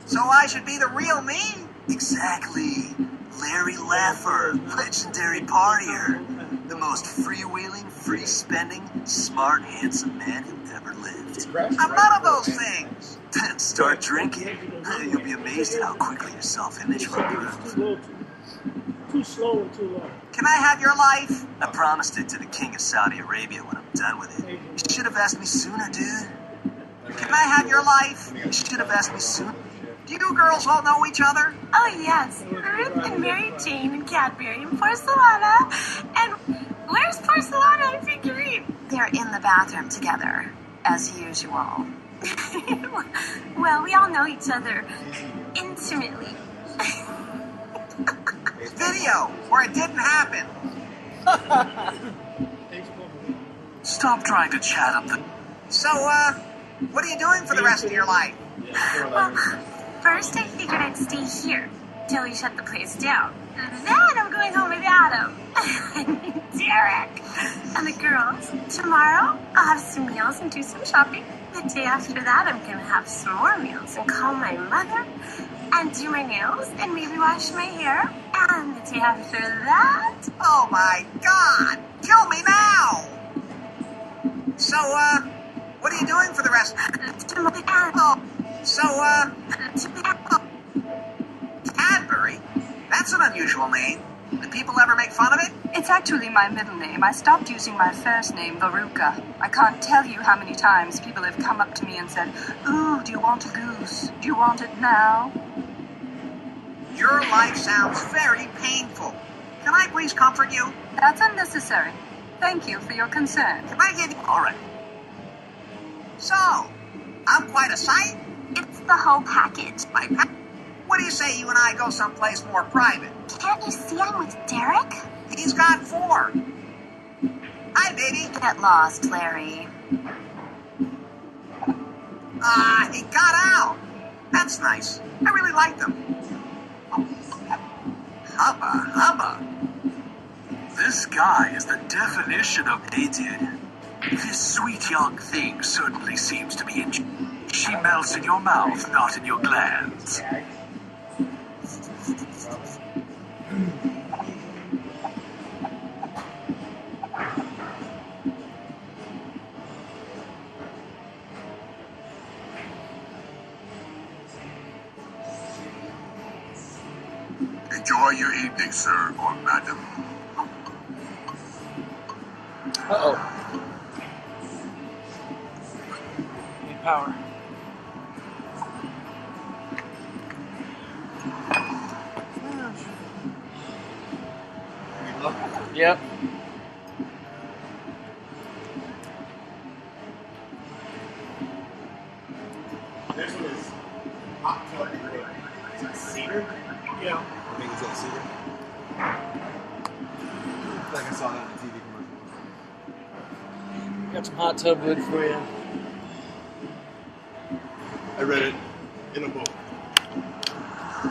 So I should be the real me? Exactly. Larry Laffer, legendary partier. The most freewheeling, free-spending, smart, handsome man who ever lived. I'm none of those things. Then start drinking. You'll be amazed at how quickly your self-image will improve. Too slow and too low. Can I have your life? I promised it to the king of Saudi Arabia when I'm done with it. You should have asked me sooner, dude. Can I have your life? You should have asked me sooner. Do you girls all know each other? Oh, yes. Ruth and Mary Jane and Cadbury and Porcelana. And where's Porcelana and Figurine? They're in the bathroom together, as usual. Well, we all know each other intimately. Video, where it didn't happen. Stop trying to chat up the... So, what are you doing for the rest of your life? Well, first I figured I'd stay here till we shut the place down. Then I'm going home with Adam and Derek and the girls. Tomorrow I'll have some meals and do some shopping. The day after that I'm gonna have some more meals and call my mother and do my nails and maybe wash my hair. And the day after that... Oh my God! Kill me now! So, what are you doing for the rest of Cadbury? That's an unusual name. Do people ever make fun of it? It's actually my middle name. I stopped using my first name, Veruca. I can't tell you how many times people have come up to me and said, "Ooh, do you want a goose? Do you want it now?" Your life sounds very painful. Can I please comfort you? That's unnecessary. Thank you for your concern. Can I give you... All right. So, I'm quite a sight. It's the whole package. What do you say you and I go someplace more private? Can't you see I'm with Derek? He's got 4. Hi, baby. Get lost, Larry. He got out. That's nice. I really like them. Hubba. This guy is the definition of... Hey, dude. This sweet young thing certainly seems to be She melts in your mouth, not in your glands. Enjoy your evening, sir, or madam. Uh-oh. Need power. Yep. Next one is hot tub grill. Is it cedar? Yeah. I think it's that cedar. I feel like I saw that in the TV commercial. Got some hot tub wood for you. I read it in a book. I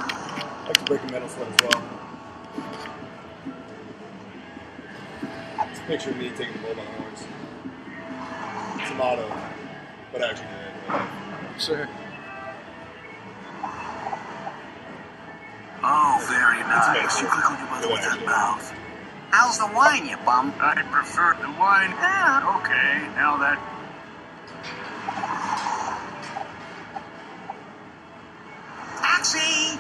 like to break a metal sled as well. It's a picture of me taking the bull by the horns. It's a motto, but I actually did it in real life. Sure. Oh, very nice. You click on your mother with that mouth. How's the wine, you bum? I prefer the wine. Yeah. Okay, now that... Taxi!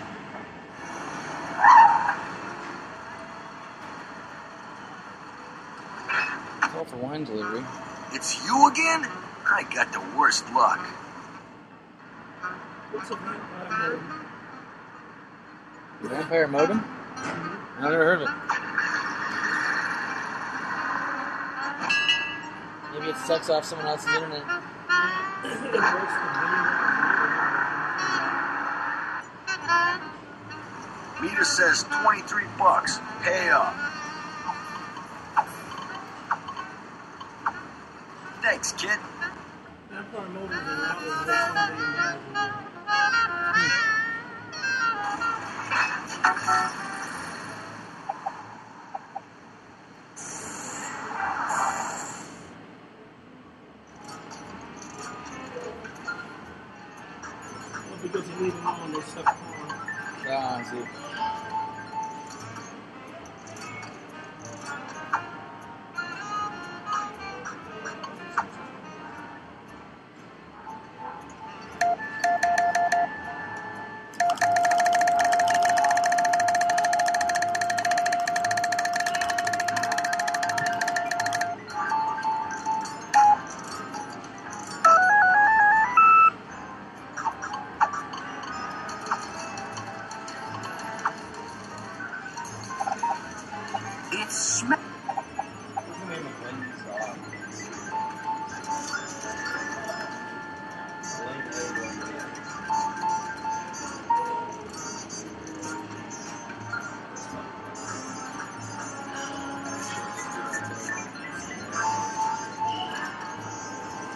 Call for wine delivery. It's you again? I got the worst luck. What's a vampire modem? Vampire modem? I never heard of it. Maybe it sucks off someone else's internet. Meter says 23 bucks. Pay up. Thanks, kid. Vampire modem is a lot of because you leave them on, they suck on. Ah, I see.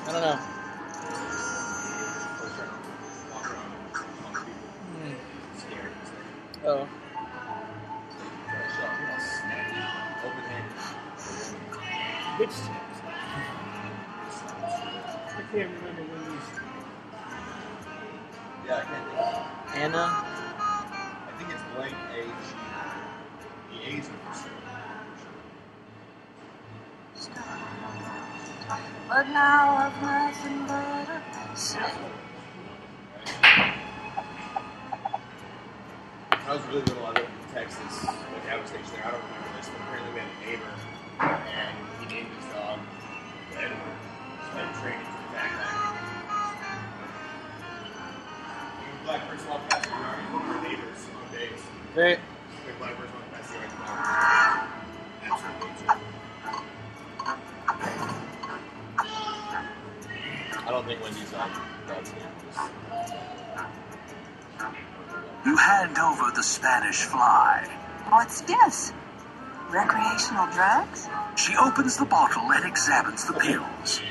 I don't know. Oh. Bitch sex. I can't remember when these. Yeah, I can't think of it. Anna? I think it's blank A. The A's are for sure. But now I've nothing but a second. I was really little. I lived in Texas, like I was stationed there. I don't remember this, but apparently we had a neighbor, and he named his dog Edward. So I trained him to attack that. When a black person walked past the yard, we were neighbors on days. Great. When a black person walked past the yard, absolutely. I don't think Wendy's dog's name was. You hand over the Spanish fly. What's this? Recreational drugs? She opens the bottle and examines the pills.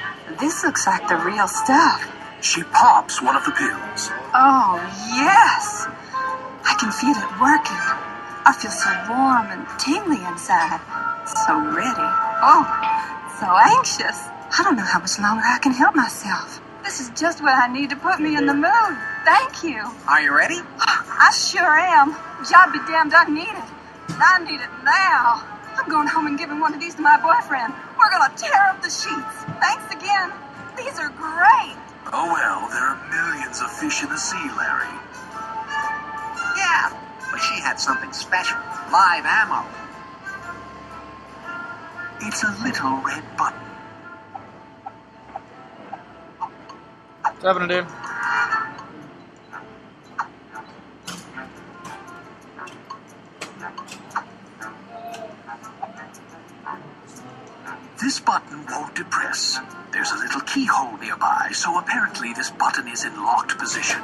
This looks like the real stuff. She pops one of the pills. Oh, yes! I can feel it working. I feel so warm and tingly inside. So ready. Oh, so anxious. I don't know how much longer I can help myself. This is just what I need to put me in the mood. Thank you. Are you ready? I sure am. Job be damned, I need it. And I need it now. I'm going home and giving one of these to my boyfriend. We're gonna tear up the sheets. Thanks again. These are great. Oh well, there are millions of fish in the sea, Larry. Yeah, but she had something special. Live ammo. It's a little red button. What's happening, dude? This button won't depress. There's a little keyhole nearby, so apparently this button is in locked position.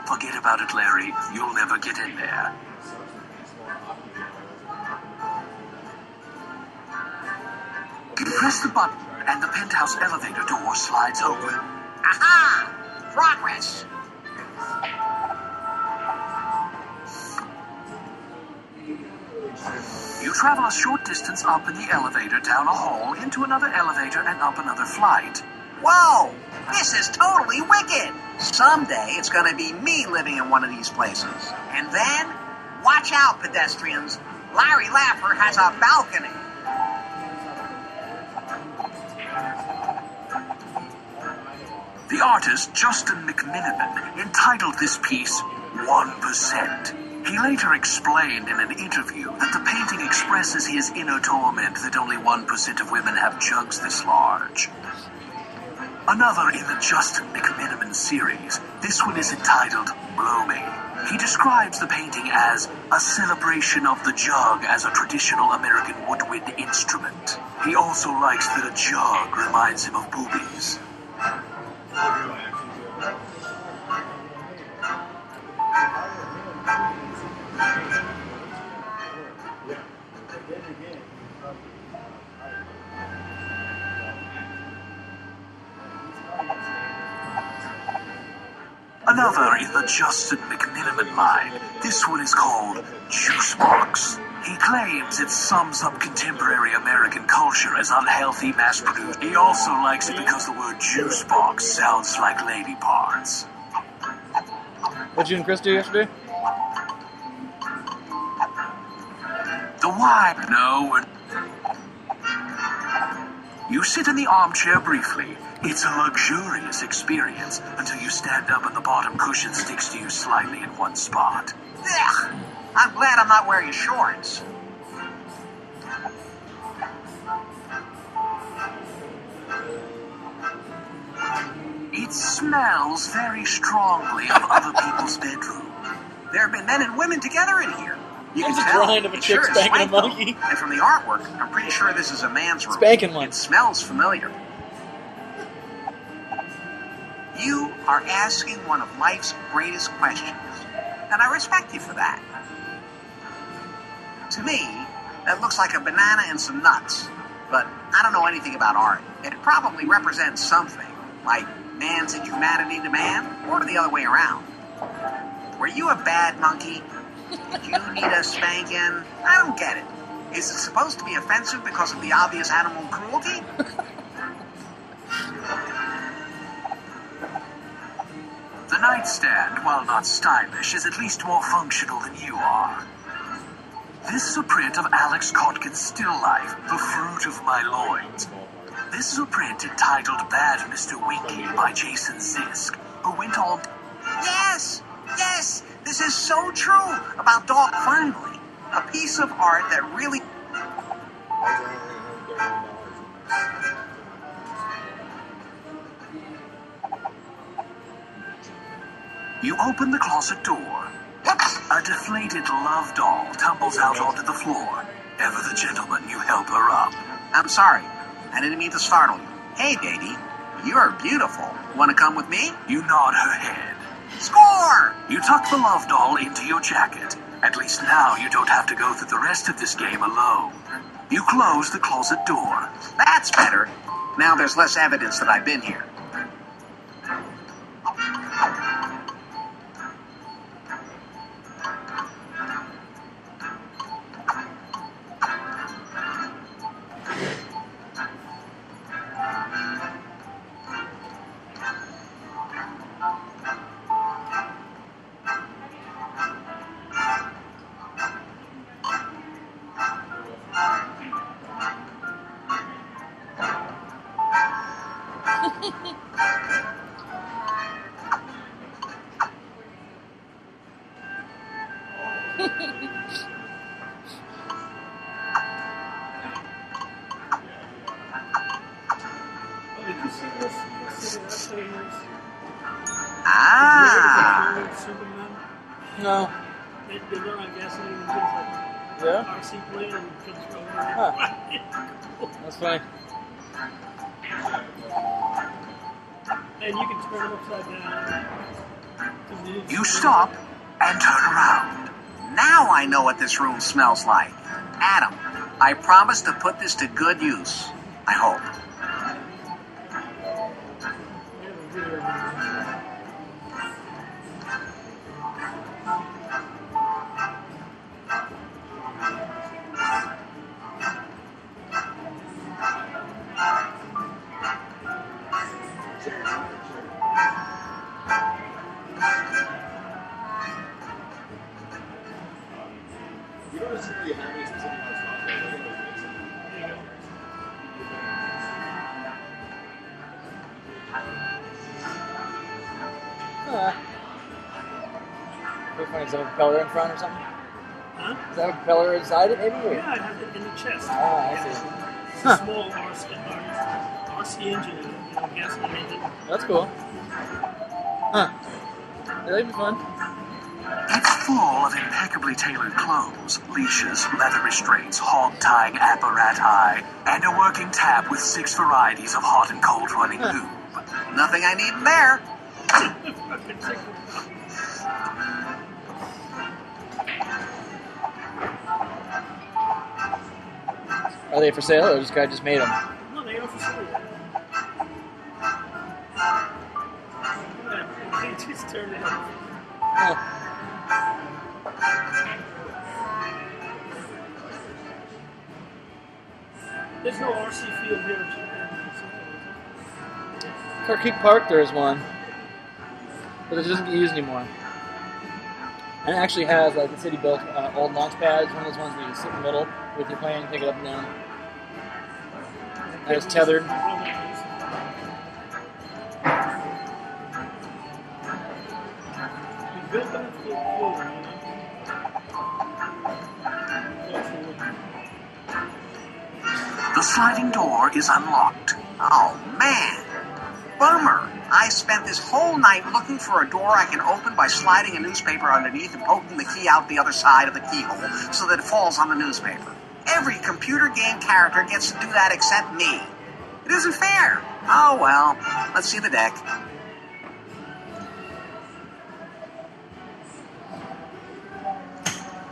Forget about it, Larry. You'll never get in there. You press the button, and the penthouse elevator door slides open. Aha! Progress. You travel a short distance up in the elevator, down a hall, into another elevator, and up another flight. Whoa! This is totally wicked! Someday it's gonna be me living in one of these places. And then, watch out, pedestrians. Larry Laffer has a balcony. The artist Justin McMiniman entitled this piece 1%. He later explained in an interview that the painting expresses his inner torment that only 1% of women have jugs this large. Another in the Justin McMiniman series, this one is entitled Blow Me. He describes the painting as a celebration of the jug as a traditional American woodwind instrument. He also likes that a jug reminds him of boobies. Another in the Justin McMiniman line. This one is called Juice Box. He claims it sums up contemporary American culture as unhealthy, mass-produced. He also likes it because the word juice box sounds like lady parts. What'd you and Chris do yesterday? The why? No. You sit in the armchair briefly. It's a luxurious experience until you stand up and the bottom cushion sticks to you slightly in one spot. Ugh, I'm glad I'm not wearing shorts. It smells very strongly of other people's bedroom. There have been men and women together in here. You There's can a tell. drawing of a It chick sure is spanking a swank, though. monkey. And from the artwork, I'm pretty sure this is a man's room. Spanking one. It smells familiar. You are asking one of life's greatest questions, and I respect you for that. To me, that looks like a banana and some nuts, but I don't know anything about art. It probably represents something, like man's inhumanity to man, or the other way around. Were you a bad monkey? Did you need a spanking? I don't get it. Is it supposed to be offensive because of the obvious animal cruelty? The nightstand, while not stylish, is at least more functional than you are. This is a print of Alex Kotkin's still life, The Fruit of My Loins. This is a print entitled Bad Mr. Winky by Jason Zisk, who went on... Yes! Yes! This is so true about Dog Finally. A piece of art that really... You open the closet door. A deflated love doll tumbles out onto the floor. Ever the gentleman, you help her up. I'm sorry. I didn't mean to startle you. Hey, baby. You're beautiful. Want to come with me? You nod her head. Score! You tuck the love doll into your jacket. At least now you don't have to go through the rest of this game alone. You close the closet door. That's better. Now there's less evidence that I've been here. Ah. No. They run on gasoline and things like Yeah? RC plane and control. Huh. That's funny. And you can turn it upside down. You stop and turn around. Now I know what this room smells like. Adam, I promise to put this to good use. I hope. You don't necessarily have any specific house cocktails. I think it was mixing. Pretty funny. Is that a propeller in front or something? Huh? Is that a propeller inside it, maybe? Or? Yeah, it has it in the chest. Ah, I see. It's a small RC engine, gasoline engine. That's cool. Huh. Yeah, that'd be fun. It's full of impeccably tailored clothes, leashes, leather restraints, hog-tying apparati, and a working tap with 6 varieties of hot and cold running lube. Nothing I need in there. Are they for sale, or this guy just made them? No, they are for sale. They just turned it off. There's no RC field here in Japan. Carkeek Park, there is one, but it doesn't get used anymore. And it actually has, like, the city built old launch pads, one of those ones where you sit in the middle with your plane, pick it up and down. And it's tethered. The sliding door is unlocked. Oh, man. Bummer. I spent this whole night looking for a door I can open by sliding a newspaper underneath and poking the key out the other side of the keyhole so that it falls on the newspaper. Every computer game character gets to do that except me. It isn't fair. Oh, well. Let's see the deck.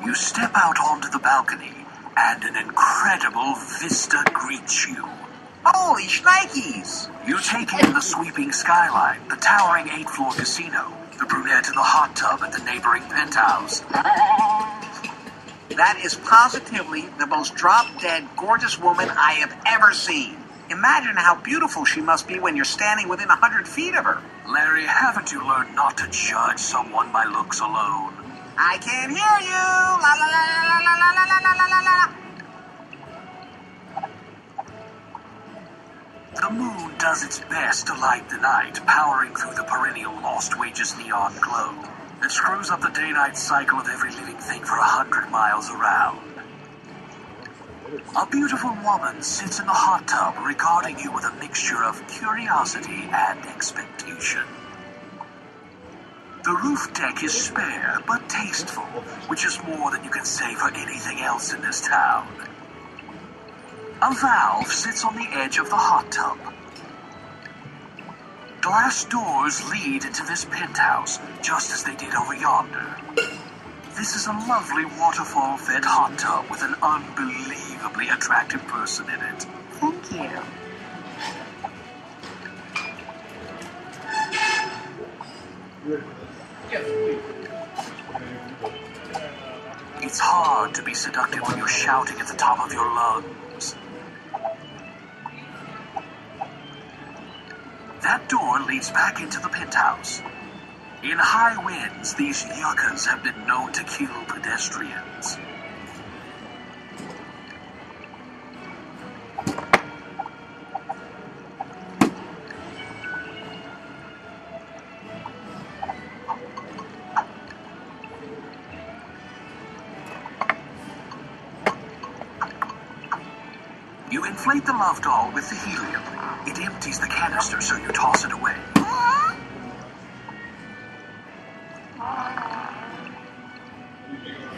You step out onto the balcony, and an incredible vista greets you. Holy shnikes! You take in the sweeping skyline, the towering 8th-floor casino, the brunette in the hot tub at the neighboring penthouse. That is positively the most drop-dead gorgeous woman I have ever seen. Imagine how beautiful she must be when you're standing within 100 feet of her. Larry, haven't you learned not to judge someone by looks alone? I can't hear you! La la la la la la la la la la la. The moon does its best to light the night, powering through the perennial lost wages neon glow. It screws up the day-night cycle of every living thing for 100 miles around. A beautiful woman sits in the hot tub regarding you with a mixture of curiosity and expectation. The roof deck is spare but tasteful, which is more than you can say for anything else in this town. A valve sits on the edge of the hot tub. Glass doors lead into this penthouse, just as they did over yonder. This is a lovely waterfall-fed hot tub with an unbelievably attractive person in it. Thank you. It's hard to be seductive when you're shouting at the top of your lungs. That door leads back into the penthouse. In high winds, these yuccas have been known to kill pedestrians. You inflate the love doll with the helium. It empties the canister, so you toss it away.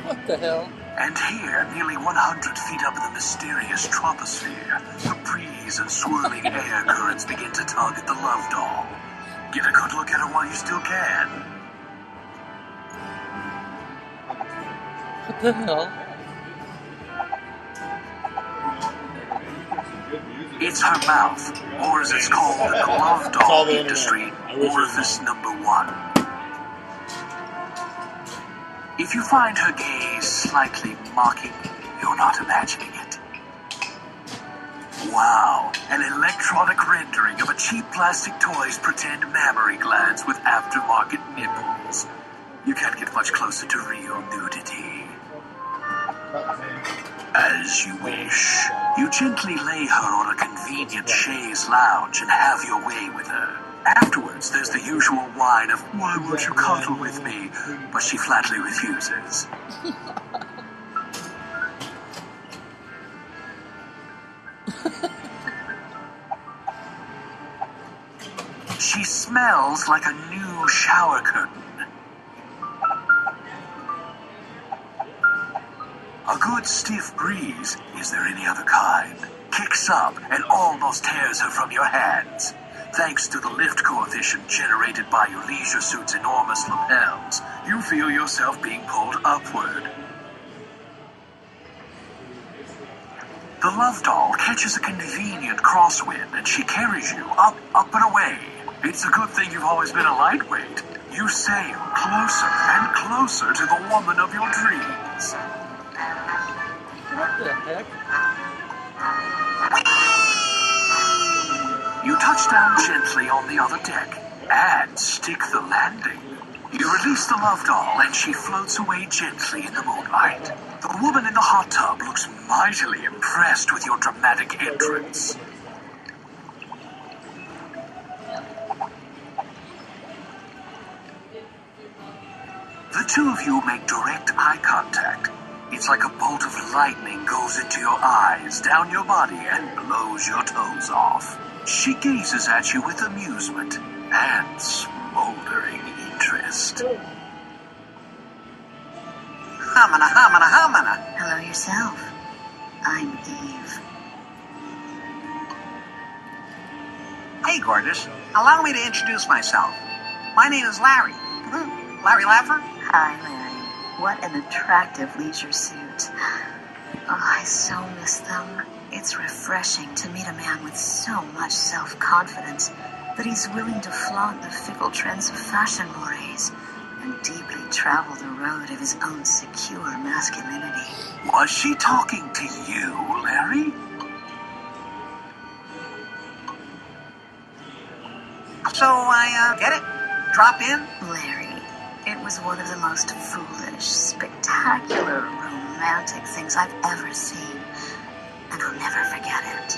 What the hell? And here, nearly 100 feet up in the mysterious troposphere, the breeze and swirling air currents begin to tug at the love doll. Get a good look at her while you still can. What the hell? It's her mouth, or as it's called in the love doll industry, orifice number 1. If you find her gaze slightly mocking, you're not imagining it. Wow, an electronic rendering of a cheap plastic toy's pretend mammary glands with aftermarket nipples. You can't get much closer to real nudity. As you wish, you gently lay her on a convenient chaise lounge and have your way with her. Afterwards, there's the usual whine of, "Why won't you cuddle with me?" But she flatly refuses. She smells like a new shower curtain. A good stiff breeze, is there any other kind, kicks up and almost tears her from your hands. Thanks to the lift coefficient generated by your leisure suit's enormous lapels, you feel yourself being pulled upward. The love doll catches a convenient crosswind and she carries you up and away. It's a good thing you've always been a lightweight. You sail closer and closer to the woman of your dreams. What the heck? You touch down gently on the other deck and stick the landing. You release the love doll and she floats away gently in the moonlight. The woman in the hot tub looks mightily impressed with your dramatic entrance. The two of you make direct eye contact. It's like a bolt of lightning goes into your eyes, down your body, and blows your toes off. She gazes at you with amusement and smoldering interest. Hamana, hamana, hamana. Hello yourself. I'm Eve. Hey, gorgeous. Allow me to introduce myself. My name is Larry. Larry Laffer? Hi, Larry. What an attractive leisure suit. Oh, I so miss them. It's refreshing to meet a man with so much self-confidence that he's willing to flaunt the fickle trends of fashion mores and deeply travel the road of his own secure masculinity. Was she talking to you, Larry? So I get it. Drop in? Larry, it was one of the most foolish, spectacular, romantic things I've ever seen. And I'll never forget it.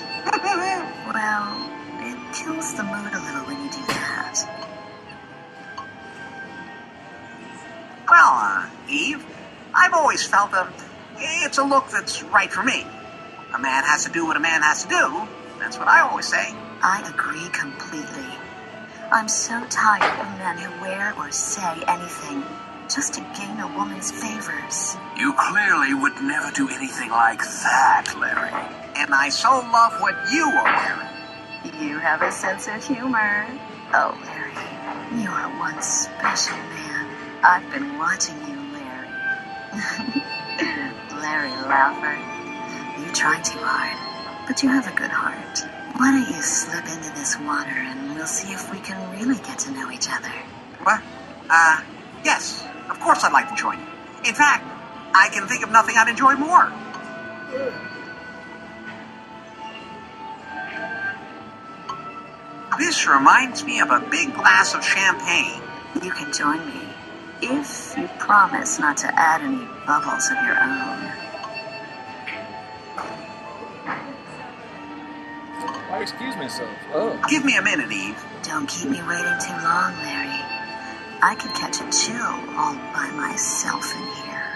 Well, it kills the mood a little when you do that. Well, Eve, I've always felt it's a look that's right for me. A man has to do what a man has to do. That's what I always say. I agree completely. I'm so tired of men who wear or say anything just to gain a woman's favors. You clearly would never do anything like that, Larry. And I so love what you are wearing. You have a sense of humor. Oh, Larry, you are one special man. I've been watching you, Larry. Larry Laffer. You try too hard, but you have a good heart. Why don't you slip into this water and we'll see if we can really get to know each other. What? Yes. Of course I'd like to join you. In fact, I can think of nothing I'd enjoy more. This reminds me of a big glass of champagne. You can join me if you promise not to add any bubbles of your own. Why excuse myself? Oh. Give me a minute, Eve. Don't keep me waiting too long, Larry. I could catch a chill all by myself in here.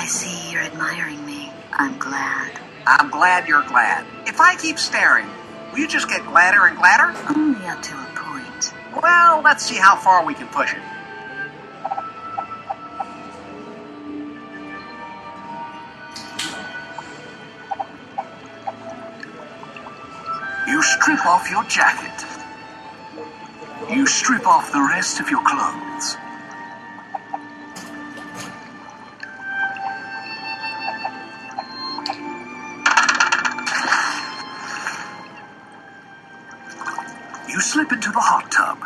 see you're admiring me. I'm glad. I'm glad you're glad. If I keep staring, will you just get gladder and gladder? Only up to a point. Well, let's see how far we can push it. You strip off your jacket. You strip off the rest of your clothes. You slip into the hot tub.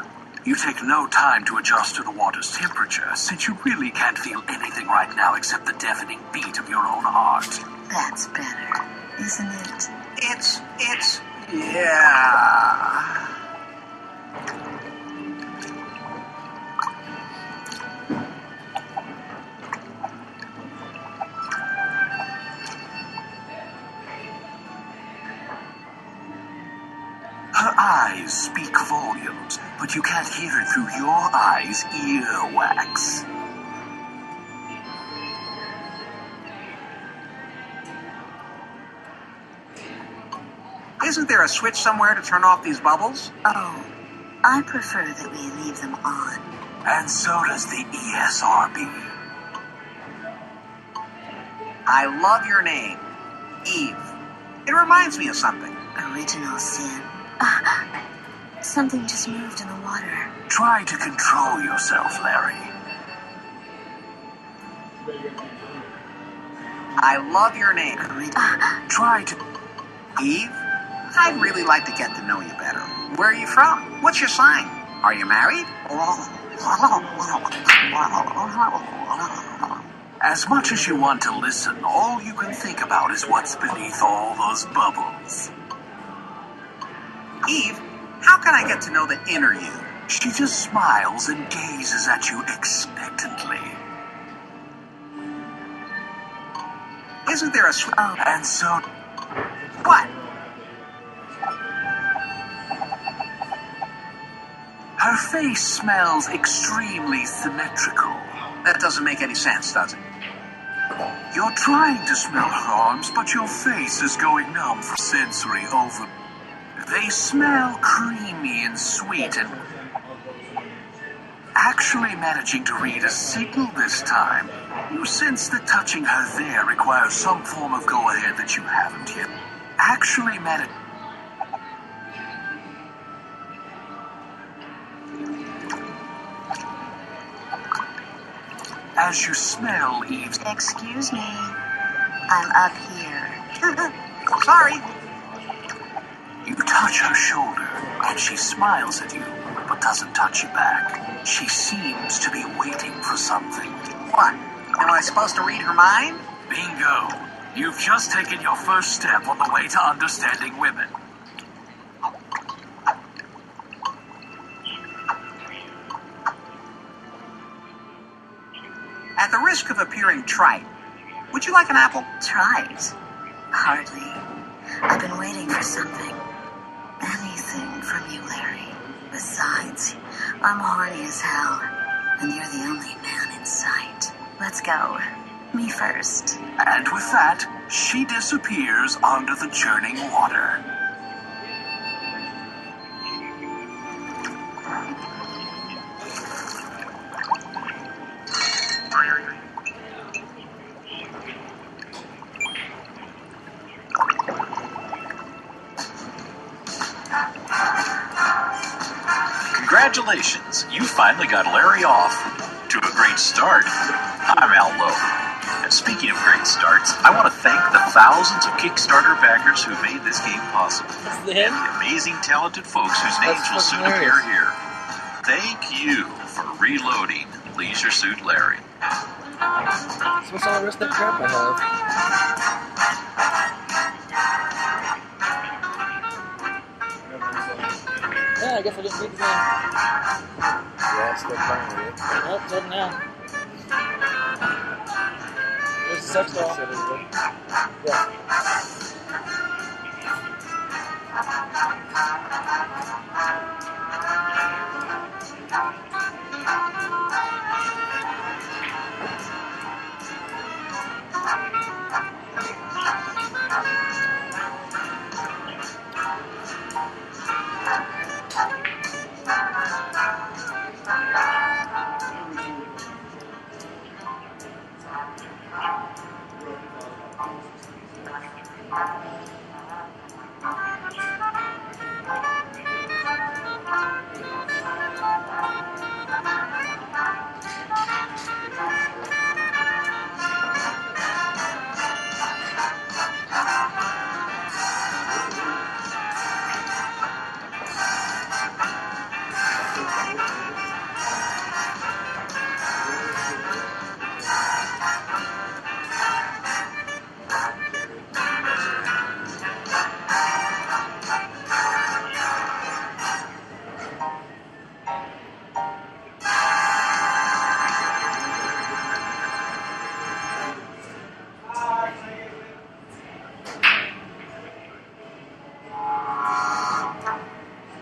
You take no time to adjust to the water's temperature, since you really can't feel anything right now except the deafening beat of your own heart. That's better, isn't it? Yeah. Her eyes speak volumes, but you can't hear it through your eyes' earwax. Isn't there a switch somewhere to turn off these bubbles? Oh, I prefer that we leave them on. And so does the ESRB. I love your name, Eve. It reminds me of something. Original sin. Something just moved in the water. Try to control yourself, Larry. I love your name. Try to... Eve? I'd really like to get to know you better. Where are you from? What's your sign? Are you married? As much as you want to listen, all you can think about is what's beneath all those bubbles. Eve, how can I get to know the inner you? She just smiles and gazes at you expectantly. Isn't there a And so... What? Her face smells extremely symmetrical. That doesn't make any sense, does it? You're trying to smell her arms, but your face is going numb for sensory over... They smell creamy and sweet and... Actually managing to read a signal this time, you sense that touching her there requires some form of go-ahead that you haven't yet. Actually managed... As you smell Eve's... Excuse me. I'm up here. Sorry. You touch her shoulder, and she smiles at you, but doesn't touch you back. She seems to be waiting for something. What? Am I supposed to read her mind? Bingo. You've just taken your first step on the way to understanding women. At the risk of appearing trite, would you like an apple? Trite? Hardly. I've been waiting for something. Anything from you, Larry. Besides, I'm horny as hell, and you're the only man in sight. Let's go. Me first. And with that, she disappears under the churning water. Congratulations, you finally got Larry off to a great start. I'm Al Lowe. And speaking of great starts, I want to thank the thousands of Kickstarter backers who made this game possible. And the amazing, talented folks whose names will soon appear here. Thank you for reloading Leisure Suit Larry. So what's all the rest of that crap I have? Yeah, I guess I didn't beat the game. Yeah, it's still playing with it. Nope, doesn't now. There's the sex doll. Yeah.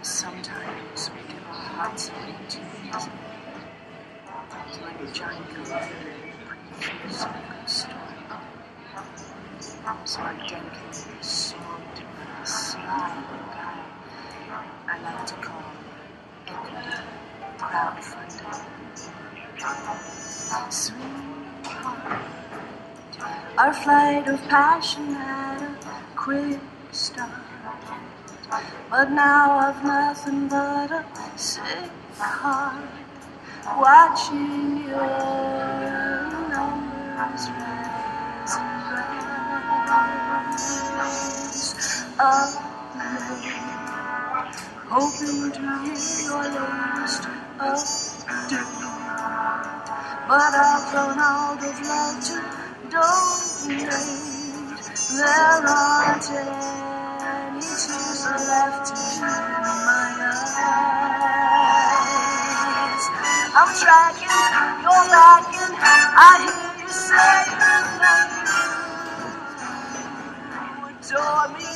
Sometimes we give our hearts away too easily. Like a giant computer previews a good story. So I dedicate this song to a sly little guy I like to call Equity Crowdfunding. Sweetheart, our flight of passion had a quick start. But now I've nothing but a sick heart, watching your numbers rise and rise. Up late, hoping to hear your latest update. But I've run out of love to donate. There aren't any tears left in my eyes. I'm tracking, you're lacking. I hear you say that you adore me.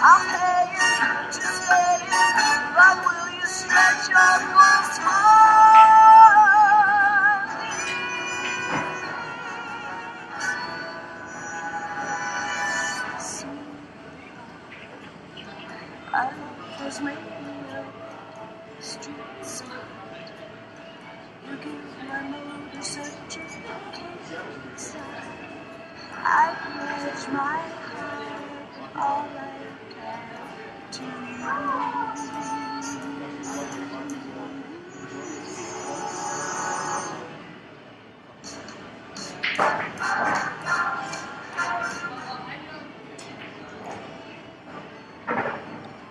I'm paying to say it, but will you stretch your moves for me? I was making a street smart. You give my motor such a kickstart. I pledge my heart, all I can, to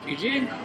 GG.